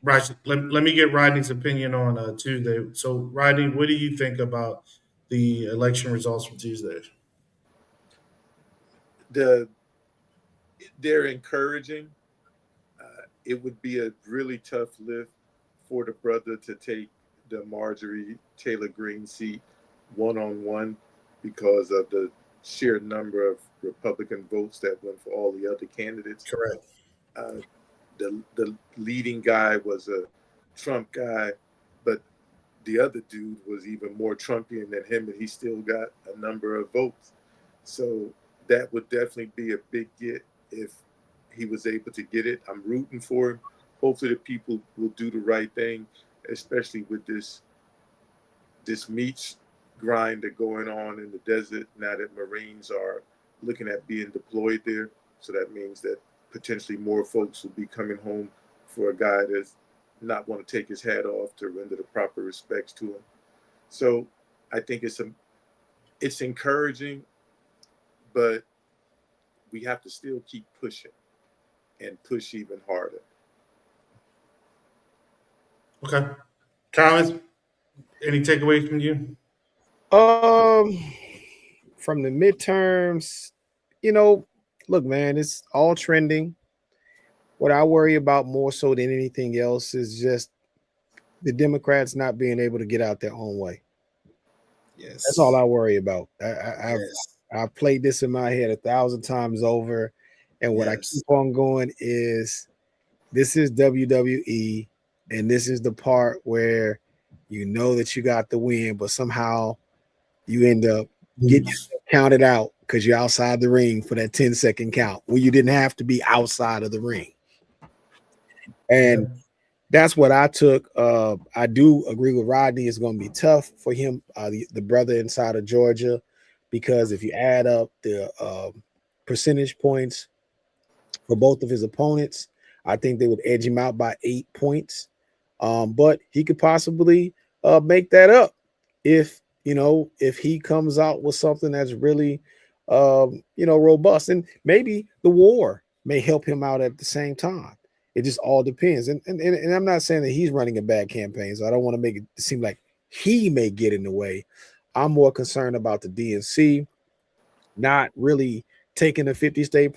Raj, let me get Rodney's opinion on Tuesday. So, Rodney, what do you think about the election results from Tuesday? The They're encouraging. It would be a really tough lift for the brother to take the Marjorie Taylor Greene seat one on one because of the sheer number of Republican votes that went for all the other candidates. Correct. Uh, the leading guy was a Trump guy, but the other dude was even more Trumpian than him, and he still got a number of votes. So that would definitely be a big get if he was able to get it. I'm rooting for him. Hopefully, the people will do the right thing, especially with this meat grind that going on in the desert now that Marines are looking at being deployed there. So that means that potentially more folks will be coming home for a guy that's not want to take his hat off to render the proper respects to him. So I think it's encouraging, but we have to still keep pushing and push even harder. Okay. Thomas, any takeaways from you? Um, from the midterms, you know, look, man, it's all trending. What I worry about more so than anything else is just the Democrats not being able to get out their own way. That's all Yes. I worry about. Yes. I've played this in my head 1,000 times over, and what I Yes. keep on going is this is WWE, and this is the part where you know that you got the win, but somehow you end up getting Lose. counted out because you're outside the ring for that 10-second count when you didn't have to be outside of the ring. And Yep. that's what I took. I do agree with Rodney. It's going to be tough for him, the brother inside of Georgia, because if you add up the percentage points for both of his opponents, I think they would edge him out by 8 points. But he could possibly make that up if if he comes out with something that's really robust, and maybe the war may help him out at the same time. It just all depends. And I'm not saying that he's running a bad campaign, so I don't want to make it seem like he may get in the way. I'm more concerned about the DNC not really taking a 50-state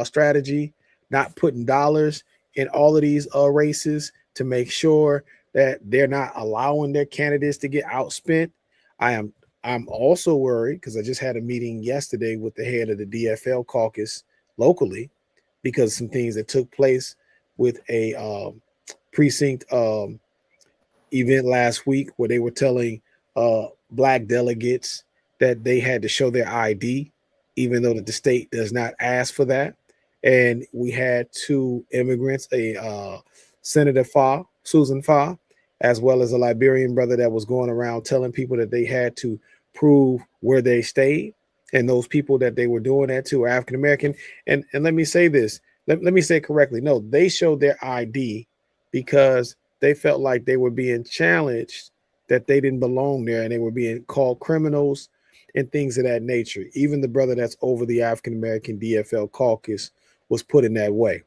strategy, not putting dollars in all of these races to make sure that they're not allowing their candidates to get outspent. I'm also worried because I just had a meeting yesterday with the head of the DFL caucus locally because some things that took place with a precinct event last week where they were telling black delegates that they had to show their ID, even though that the state does not ask for that. And we had two immigrants, a Senator Fa, Susan Fa, as well as a Liberian brother that was going around telling people that they had to prove where they stayed. And those people that they were doing that to are African American. And let me say this. Let me say it correctly. No, they showed their ID because they felt like they were being challenged, that they didn't belong there, and they were being called criminals and things of that nature. Even the brother that's over the African American DFL caucus was put in that way.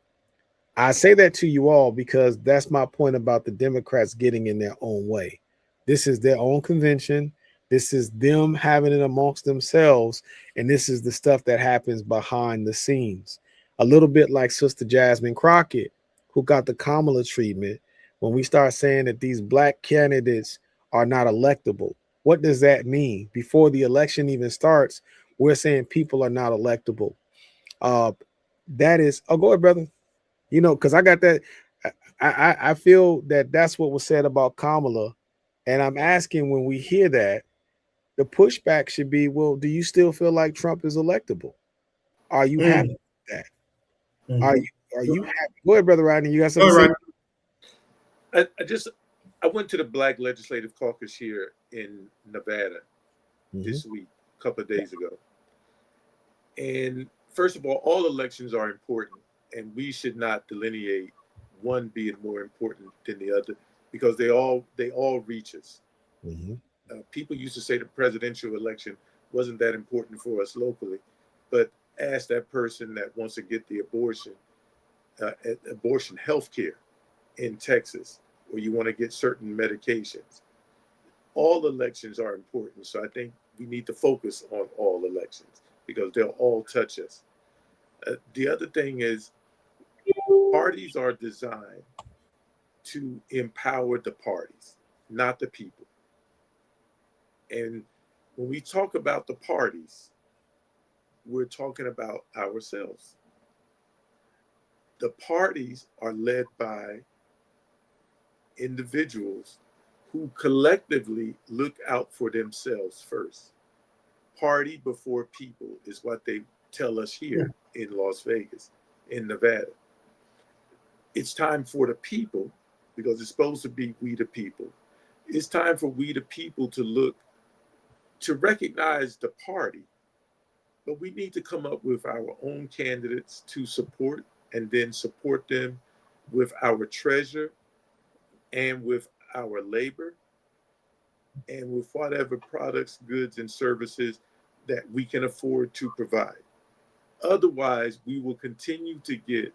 I say that to you all because that's my point about the Democrats getting in their own way. This is their own convention. This is them having it amongst themselves. And this is the stuff that happens behind the scenes. A little bit like Sister Jasmine Crockett, who got the Kamala treatment. When we start saying that these black candidates are not electable, what does that mean? Before the election even starts, we're saying people are not electable. That is, oh, go ahead, brother. Because I got that. I feel that that's what was said about Kamala. And I'm asking, when we hear that, the pushback should be, well, do you still feel like Trump is electable? Are you happy with that? Are you happy? Go ahead, brother Rodney. You got something to say? I went to the Black Legislative Caucus here in Nevada this week, a couple of days ago. And first of all elections are important, and we should not delineate one being more important than the other because they all reach us. Mm-hmm. People used to say the presidential election wasn't that important for us locally, but ask that person that wants to get the abortion health care in Texas, or you want to get certain medications. All elections are important. So I think we need to focus on all elections because they'll all touch us. The other thing is, parties are designed to empower the parties, not the people. And when we talk about the parties, we're talking about ourselves. The parties are led by individuals who collectively look out for themselves first. Party before people is what they tell us here in Las Vegas, in Nevada. It's time for the people, because it's supposed to be we the people. It's time for we the people to look, to recognize the party, but we need to come up with our own candidates to support, and then support them with our treasure and with our labor and with whatever products, goods, and services that we can afford to provide. Otherwise, we will continue to get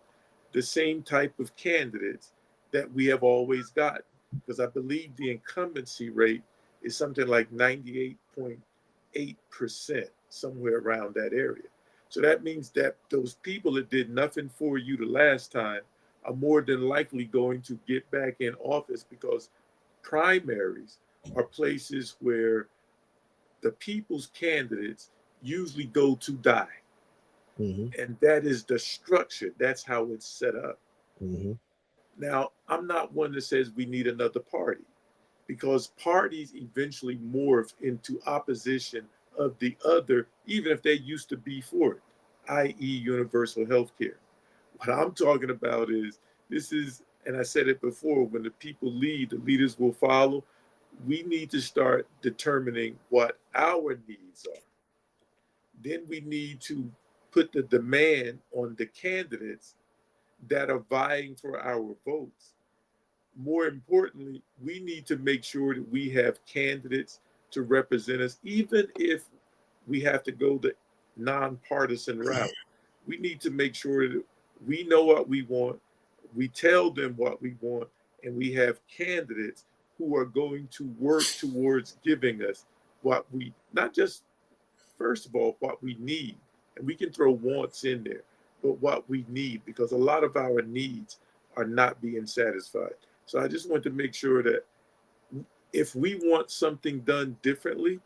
the same type of candidates that we have always gotten. Because I believe the incumbency rate is something like 98.8%, somewhere around that area. So that means that those people that did nothing for you the last time are more than likely going to get back in office, because primaries are places where the people's candidates usually go to die. Mm-hmm. And that is the structure. That's how it's set up. Mm-hmm. Now, I'm not one that says we need another party, because parties eventually morph into opposition of the other, even if they used to be for it, i.e., universal health care. What I'm talking about is, this is, and I said it before, when the people lead, the leaders will follow. We need to start determining what our needs are. Then we need to put the demand on the candidates that are vying for our votes. More importantly, we need to make sure that we have candidates to represent us, even if we have to go the nonpartisan route. We need to make sure that we know what we want, we tell them what we want, and we have candidates who are going to work towards giving us what we, not just, first of all, what we need. And we can throw wants in there, but what we need, because a lot of our needs are not being satisfied. So I just want to make sure that if we want something done differently,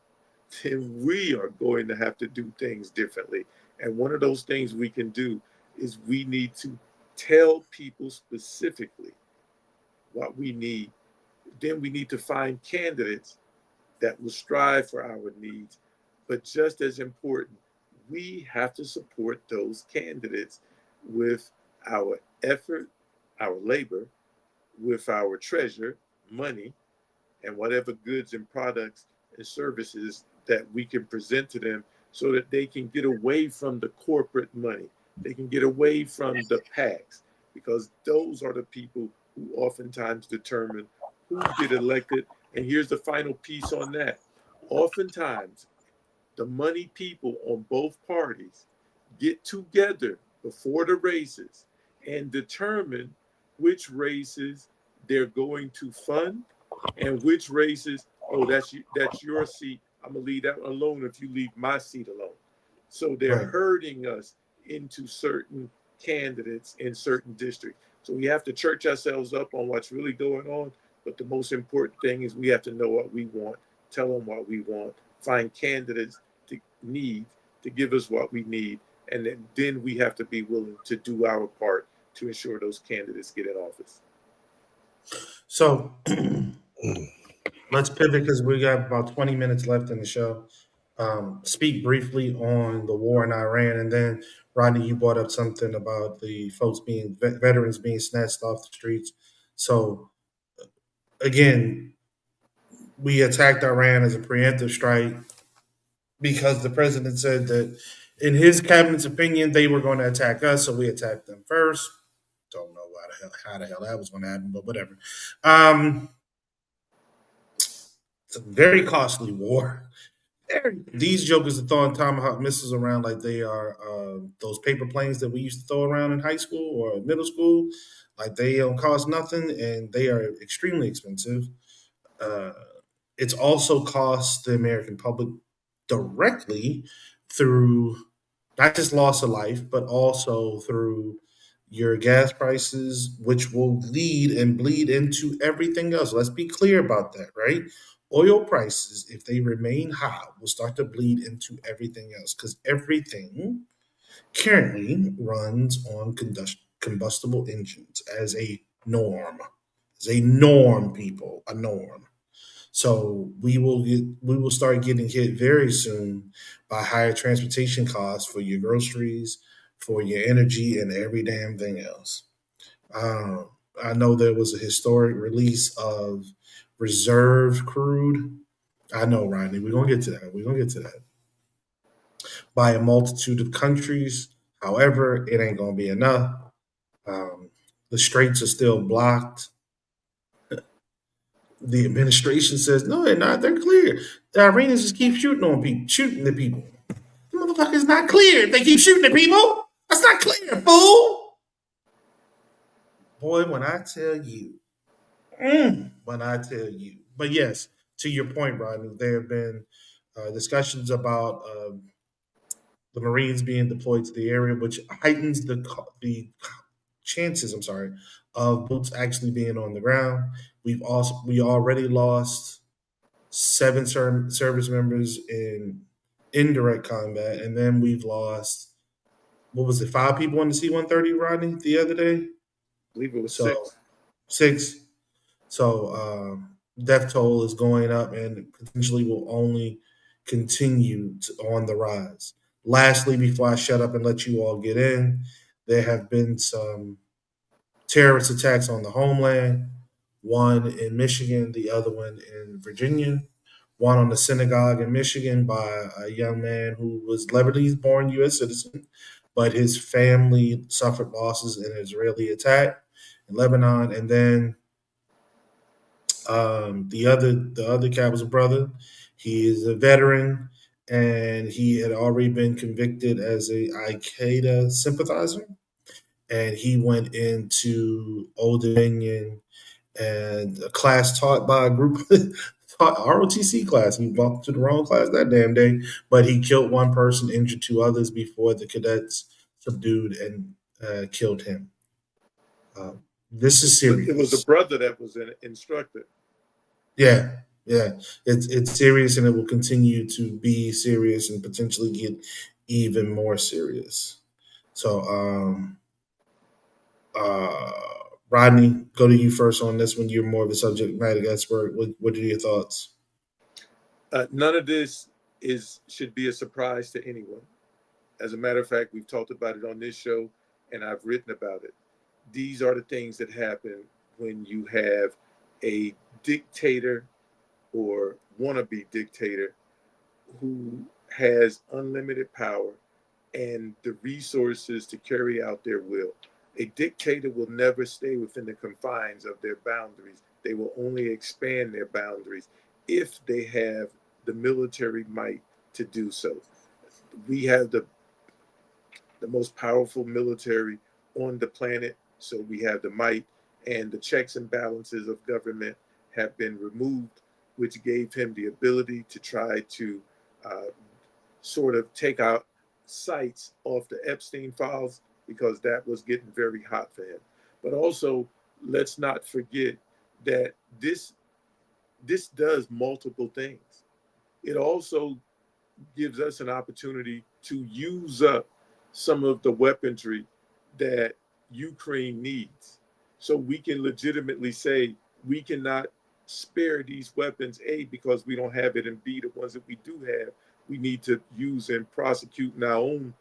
then we are going to have to do things differently. And one of those things we can do is we need to tell people specifically what we need. Then we need to find candidates that will strive for our needs. But just as important, we have to support those candidates with our effort, our labor, with our treasure, money, and whatever goods and products and services that we can present to them, so that they can get away from the corporate money. They can get away from the PACs, because those are the people who oftentimes determine who get elected. And here's the final piece on that. Oftentimes, the money people on both parties get together before the races and determine which races they're going to fund, and which races, oh, that's your seat, I'm gonna leave that alone if you leave my seat alone. So they're Right. herding us into certain candidates in certain districts. So we have to church ourselves up on what's really going on. But the most important thing is we have to know what we want, tell them what we want, find candidates to need to give us what we need, and then we have to be willing to do our part to ensure those candidates get in office. So let's pivot because we got about 20 minutes left in the show. Speak briefly on the war in Iran, and then Rodney, you brought up something about the folks being veterans being snatched off the streets. So again, we attacked Iran as a preemptive strike because the president said that, in his cabinet's opinion, they were going to attack us, so we attacked them first. Don't know how the hell that was going to happen, but whatever. Um, It's a very costly war. These jokers are throwing tomahawk missiles around like they are those paper planes that we used to throw around in high school or middle school. Like they don't cost nothing and they are extremely expensive. Uh, it's also cost the American public directly through not just loss of life, but also through your gas prices, which will lead and bleed into everything else. Let's be clear about that, right? Oil prices, if they remain high, will start to bleed into everything else because everything currently runs on combustible engines as a norm. As a norm, people, a norm. So we will start getting hit very soon by higher transportation costs for your groceries, for your energy, and every damn thing else. Um, I know there was a historic release of reserve crude. I know, Rodney. We're gonna get to that. We're gonna get to that by a multitude of countries. However, it ain't gonna be enough. Um, the straits are still blocked. The administration says, no, they're not. They're clear. The Iranians just keep shooting on people, shooting the people. The motherfucker's not clear. They keep shooting at people. That's not clear, fool. Boy, when I tell you, when I tell you. But yes, to your point, Rodney, there have been discussions about the Marines being deployed to the area, which heightens the chances. I'm sorry, of boots actually being on the ground. We already lost seven service members in indirect combat, and then we've lost what was it, 5 people in the C-130, Rodney, the other day. I believe it was So 6. 6. So death toll is going up, and potentially will only continue on the rise. Lastly, before I shut up and let you all get in, there have been some terrorist attacks on the homeland. One in Michigan, the other one in Virginia. One on the synagogue in Michigan by a young man who was Lebanese born U.S. citizen, but his family suffered losses in an Israeli attack in Lebanon. And then the other cat was a brother. He is a veteran, and he had already been convicted as a Al Qaeda sympathizer. And he went into Old Dominion and a class taught by a group taught ROTC class. He walked to the wrong class that damn day, but he killed one person, injured 2 others before the cadets subdued and killed him. Uh, this is It was the serious. brother that was an instructor. Yeah, yeah, it's serious, and it will continue to be serious and potentially get even more serious. So, uh, Rodney, go to you first on this one. You're more of a subject matter expert. What are your thoughts? None of this should be a surprise to anyone. As a matter of fact, we've talked about it on this show, and I've written about it. These are the things that happen when you have a dictator or wannabe dictator who has unlimited power and the resources to carry out their will. A dictator will never stay within the confines of their boundaries. They will only expand their boundaries if they have the military might to do so. We have the most powerful military on the planet, so we have the might, and the checks and balances of government have been removed, which gave him the ability to try to uh, sort of take out sights off the Epstein files because that was getting very hot for him. But also, let's not forget that this does multiple things. It also gives us an opportunity to use up some of the weaponry that Ukraine needs. So we can legitimately say we cannot spare these weapons, A, because we don't have it, and B, the ones that we do have, we need to use and prosecute in our own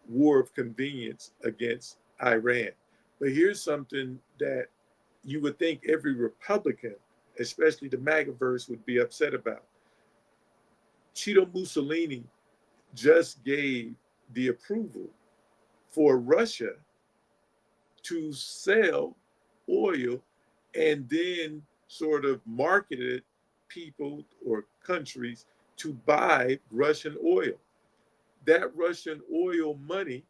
war of convenience against Iran. But here's something that you would think every Republican, especially the MAGA verse, would be upset about. Cheeto Mussolini just gave the approval for Russia to sell oil and then sort of market it people or countries to buy Russian oil. That Russian oil money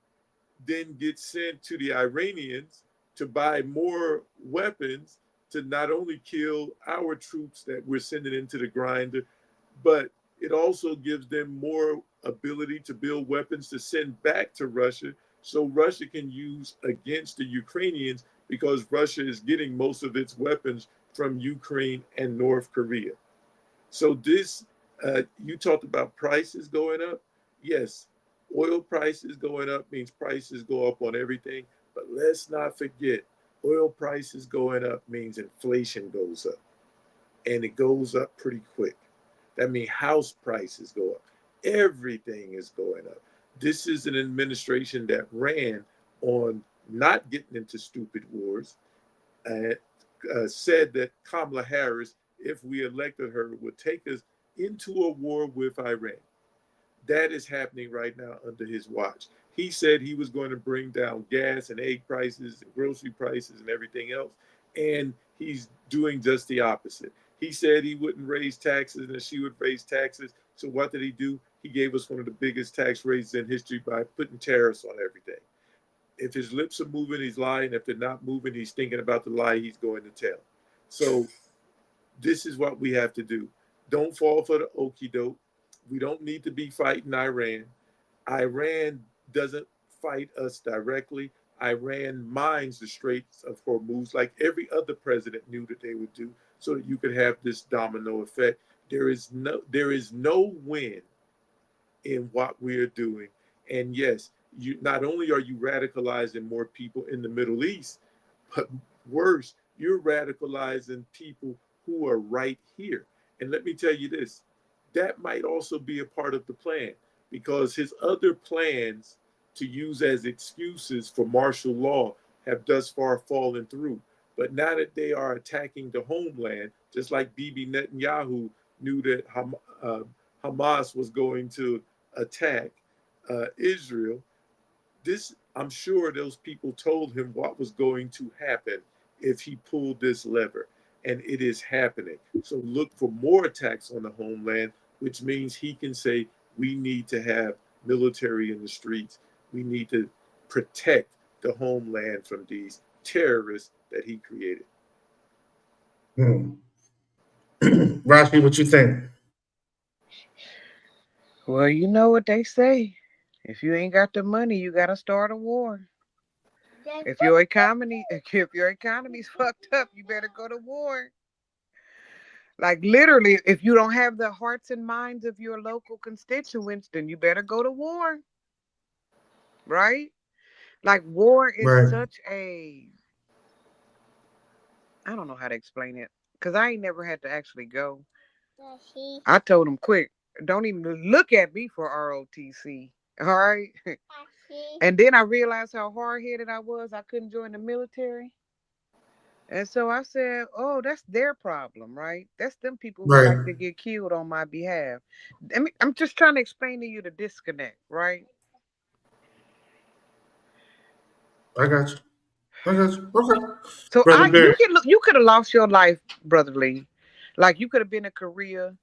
then gets sent to the Iranians to buy more weapons to not only kill our troops that we're sending into the grinder, but it also gives them more ability to build weapons to send back to Russia so Russia can use against the Ukrainians because Russia is getting most of its weapons from Ukraine and North Korea. So this, you talked about prices going up. Yes, oil prices going up means prices go up on everything. But let's not forget, oil prices going up means inflation goes up, and it goes up pretty quick. That means house prices go up. Everything is going up. This is an administration that ran on not getting into stupid wars, and said that Kamala Harris, if we elected her, would take us into a war with Iran. That is happening right now under his watch. He said he was going to bring down gas and egg prices and grocery prices and everything else. And he's doing just the opposite. He said he wouldn't raise taxes and she would raise taxes. So what did he do? He gave us one of the biggest tax raises in history by putting tariffs on everything. If his lips are moving, he's lying. If they're not moving, he's thinking about the lie he's going to tell. So this is what we have to do. Don't fall for the okie doke. We don't need to be fighting Iran. Iran doesn't fight us directly. Iran mines the Straits of Hormuz like every other president knew that they would do, so that you could have this domino effect. There is no win in what we're doing. And yes, you not only are you radicalizing more people in the Middle East, but worse, you're radicalizing people who are right here. And let me tell you this, that might also be a part of the plan, because his other plans to use as excuses for martial law have thus far fallen through. But now that they are attacking the homeland, just like Bibi Netanyahu knew that Hamas was going to attack Israel, this, I'm sure those people told him what was going to happen if he pulled this lever, and it is happening. So look for more attacks on the homeland, which means he can say we need to have military in the streets. We need to protect the homeland from these terrorists that he created. Rashi, what you think? Well, you know what they say. If you ain't got the money, you gotta start a war. If your economy's fucked up, you better go to war. Like literally, if you don't have the hearts and minds of your local constituents, then you better go to war. Right? Like war is Right. such a, I don't know how to explain it. Cause I ain't never had to actually go. I told them quick, don't even look at me for ROTC. All right. And then I realized how hard headed I was. I couldn't join the military. And so I said, oh, that's their problem, right? That's them people who like Right. to get killed on my behalf. I'm just trying to explain to you the disconnect, right? I got you. I got you. Okay. So Brother Bear. you could have lost your life, Brother Lee. Like you could have been in Korea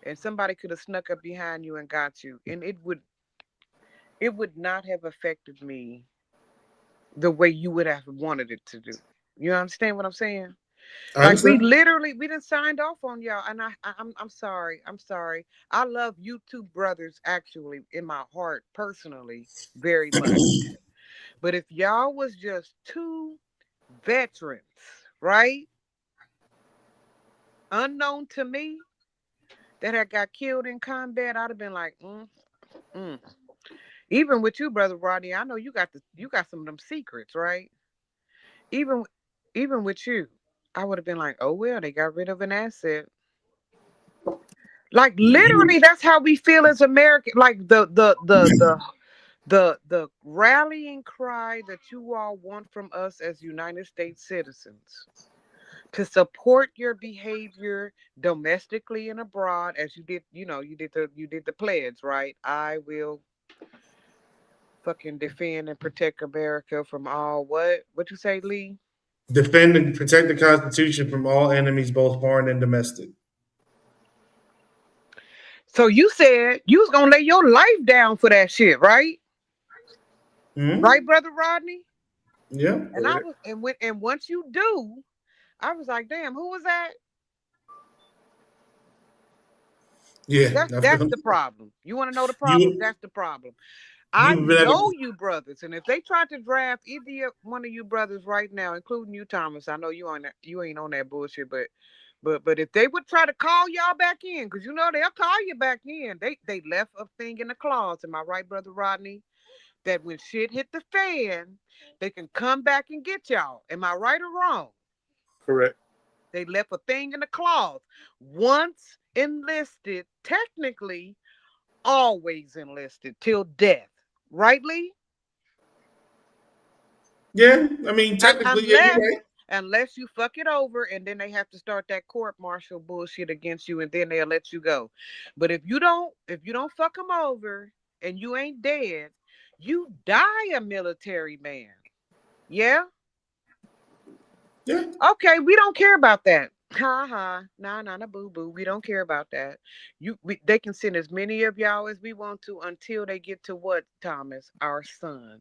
and somebody could have snuck up behind you and got you. And it would not have affected me the way you would have wanted it to do. You understand what I'm saying? I Like we understand. literally we didn't signed off on y'all, and I'm sorry, I'm sorry. I love you two brothers actually in my heart personally very much. But if y'all was just two veterans, right, unknown to me, that had got killed in combat, I'd have been like, mm. Even with you, brother Rodney, I know you got some of them secrets, right? Even even with you, I would have been like, oh well, they got rid of an asset. Like literally, that's how we feel as Americans. Like the rallying cry that you all want from us as United States citizens to support your behavior domestically and abroad, as you did. You did the pledge, right? I will fucking defend and protect America from all what you say, Lee? Defend and protect the Constitution from all enemies, both foreign and domestic. So you said you was gonna lay your life down for that shit, right? Right, Mm-hmm. brother Rodney? Yeah. And I Correct. was, and once you do, I was like, damn, who was that? Yeah. That's the problem. You want to know the problem? You That's the problem. I you better. know you brothers, and if they try to draft one of you brothers right now, including you, Thomas, I know you ain't on that bullshit, but if they would try to call y'all back in, because you know they'll call you back in. They left a thing in the clause. Am I right, brother Rodney? That when shit hit the fan, they can come back and get y'all. Am I right or wrong? Correct. They left a thing in the clause. Once enlisted, technically always enlisted till death. Right, Lee? Yeah. I mean, technically, yeah, you're Unless right. unless you fuck it over and then they have to start that court martial bullshit against you and then they'll let you go. But if you don't fuck them over and you ain't dead, you die a military man. Yeah? Yeah. Okay, we don't care about that. Ha ha, nah, nah, nah, boo boo. We don't care about that. They can send as many of y'all as we want to until they get to what, Thomas? Our son.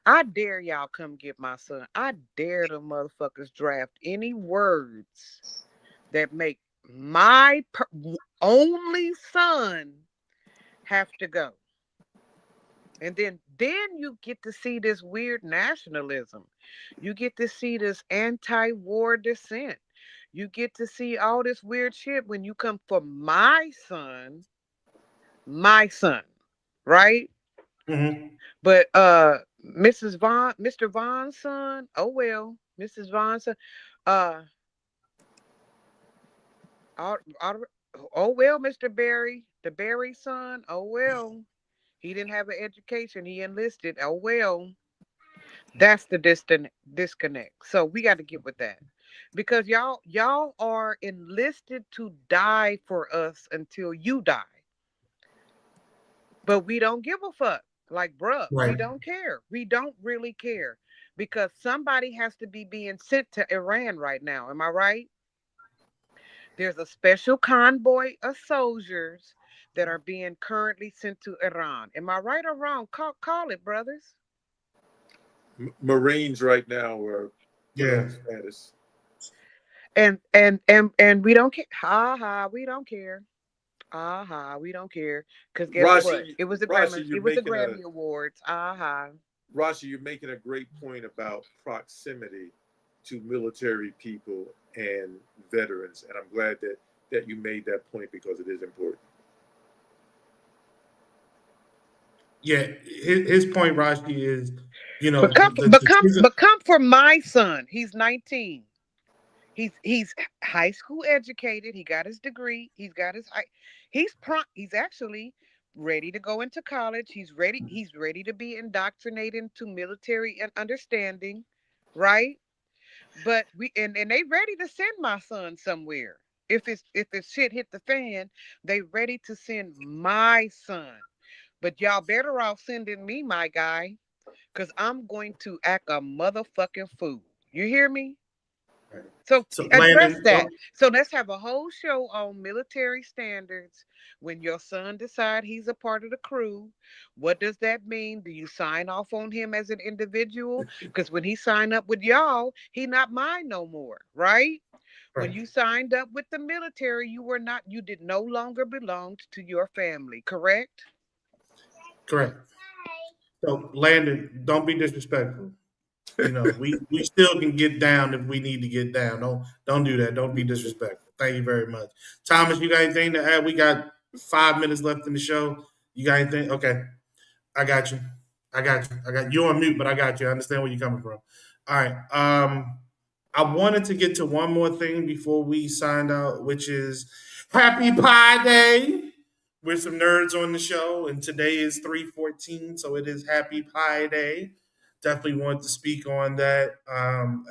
I dare y'all come get my son. I dare the motherfuckers draft any words that make my only son have to go. And then you get to see this weird nationalism. You get to see this anti-war dissent. You get to see all this weird shit when you come for my son, right? Mm-hmm. But Mr. Vaughn's son, oh well, Mrs. Vaughn's son, uh, uh, uh, oh well, Mr. Barry, the Barry son, oh well, he didn't have an education, he enlisted, oh well. That's the disconnect. So we got to get with that because y'all are enlisted to die for us until you die. But we don't give a fuck. Like, bruh, we Right. don't care. We don't really care because somebody has to be being sent to Iran right now. Am I right? There's a special convoy of soldiers that are being currently sent to Iran. Am I right or wrong? Call it, brothers. Marines right now are put Yeah. on status. And we don't care. Ha ha, we don't care. Aha, we don't care. Cause guess what? Rashi, It was the Rashi, you're making a Grammy Awards. Aha. Rashi, you're making a great point about proximity to military people and veterans, and I'm glad that you made that point because it is important. Yeah. His point, Rashi, is But the but come for my son. He's 19. He's high school educated. He got his degree. He's actually ready to go into college. He's ready to be indoctrinated into military and understanding, right? But and they ready to send my son somewhere. If it's shit hit the fan, they ready to send my son. But y'all better off sending me, my guy, because I'm going to act a motherfucking fool. You hear me? right. So So address Landon, that. So let's have a whole show on military standards. When your son decide he's a part of the crew, what does that mean? Do you sign off on him as an individual? Because when he signed up with y'all, he not mine no more, right? When right, you signed up with the military, you did no longer belong to your family, correct? correct. So Landon, don't be disrespectful. We still can get down if we need to get down. Don't do that. Don't be disrespectful. Thank you very much, Thomas. You got anything to add? We got 5 minutes left in the show. You got anything? Okay, I got you. I got you. I got you on mute, but I got you. I understand where you're coming from. All right. I wanted to get to one more thing before we signed out, which is Happy Pie Day. We're some nerds on the show, and today is 3/14, so it is Happy Pie Day. Definitely wanted to speak on that.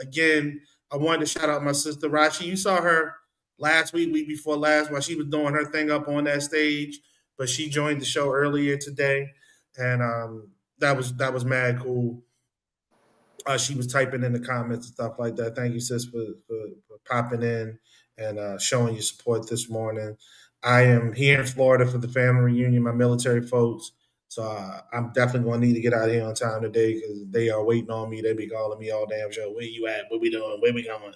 Again, I wanted to shout out my sister Rashi. You saw her last week before last, while she was doing her thing up on that stage, but she joined the show earlier today, and that was mad cool. She was typing in the comments and stuff like that. Thank you, sis, for popping in and showing your support this morning. I am here in Florida for the family reunion, my military folks. So I'm definitely going to need to get out of here on time today because they are waiting on me. They be calling me all damn show. Where you at? What we doing? Where we going?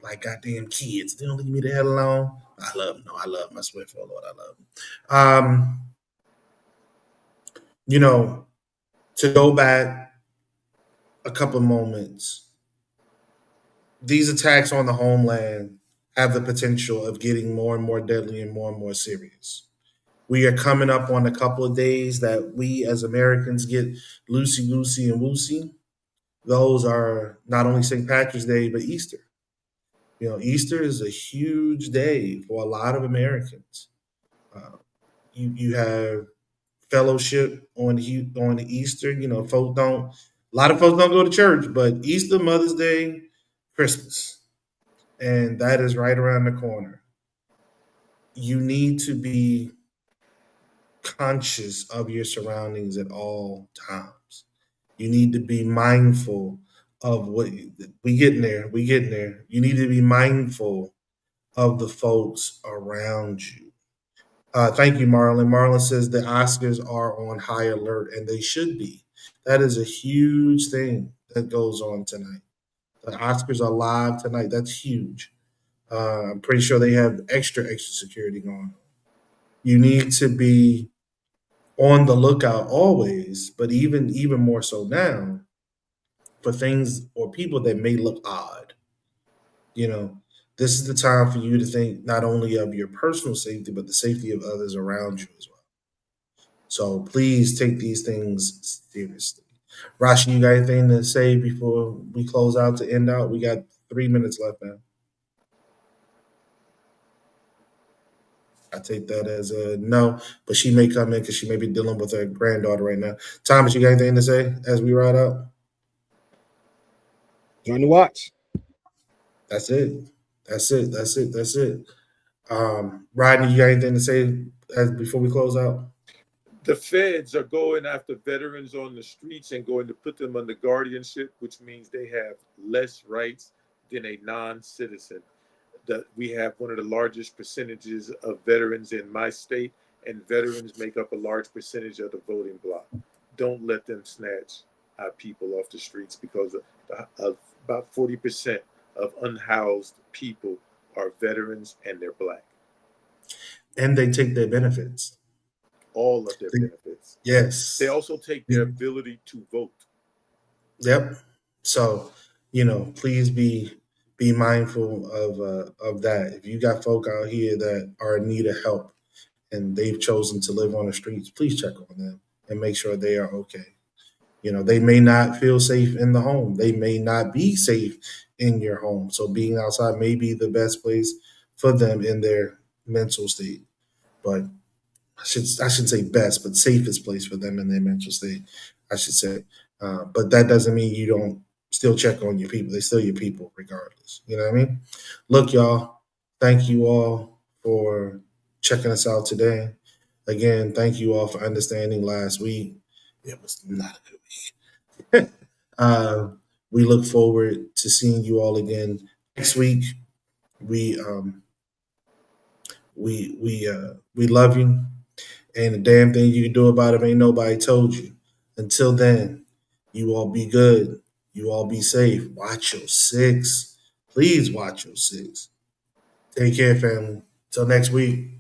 Like goddamn kids. They don't leave me the hell alone. I love them. No, I love my Swiftville, Lord. I love them. You know, to go back a couple moments, these attacks on the homeland have the potential of getting more and more deadly and more serious. We are coming up on a couple of days that we as Americans get loosey goosey and woosey. Those are not only St. Patrick's Day, but Easter. You know, Easter is a huge day for a lot of Americans. Uh, you have fellowship on Easter. You know, a lot of folks don't go to church, but Easter, Mother's Day, Christmas, and that is right around the corner. You need to be conscious of your surroundings at all times. You need to be mindful of what we getting there. We getting there. You need to be mindful of the folks around you. Thank you, Marlon. Marlon says the Oscars are on high alert, and they should be. That is a huge thing that goes on tonight. The Oscars are live tonight. That's huge. I'm pretty sure they have extra security going on. You need to be on the lookout always, but even more so now for things or people that may look odd. You know, this is the time for you to think not only of your personal safety, but the safety of others around you as well. So please take these things seriously. Rashi, you got anything to say before we close out to end out? We got 3 minutes left now. I take that as a no, but she may come in because she may be dealing with her granddaughter right now. Thomas, you got anything to say as we ride out? Join the watch. That's it. That's it. Rodney, you got anything to say as before we close out? The feds are going after veterans on the streets and going to put them under guardianship, which means they have less rights than a non-citizen. We have one of the largest percentages of veterans in my state, and veterans make up a large percentage of the voting bloc. Don't let them snatch our people off the streets because of about 40% of unhoused people are veterans and they're black. And they take their benefits. All of their benefits. Yes. They also take their ability to vote. Yep. So, please be mindful of that. If you got folk out here that are in need of help and they've chosen to live on the streets, please check on them and make sure they are okay. They may not feel safe in the home. They may not be safe in your home. So being outside may be the best place for them in their mental state. But I should say best, but safest place for them in their mental state, I should say. But that doesn't mean you don't still check on your people. They're still your people regardless. You know what I mean? Look, y'all, thank you all for checking us out today. Again, thank you all for understanding last week. It was not a good week. We look forward to seeing you all again next week. We love you. Ain't a damn thing you can do about it. Ain't nobody told you. Until then, you all be good. You all be safe. Watch your six. Please watch your six. Take care, family. Till next week.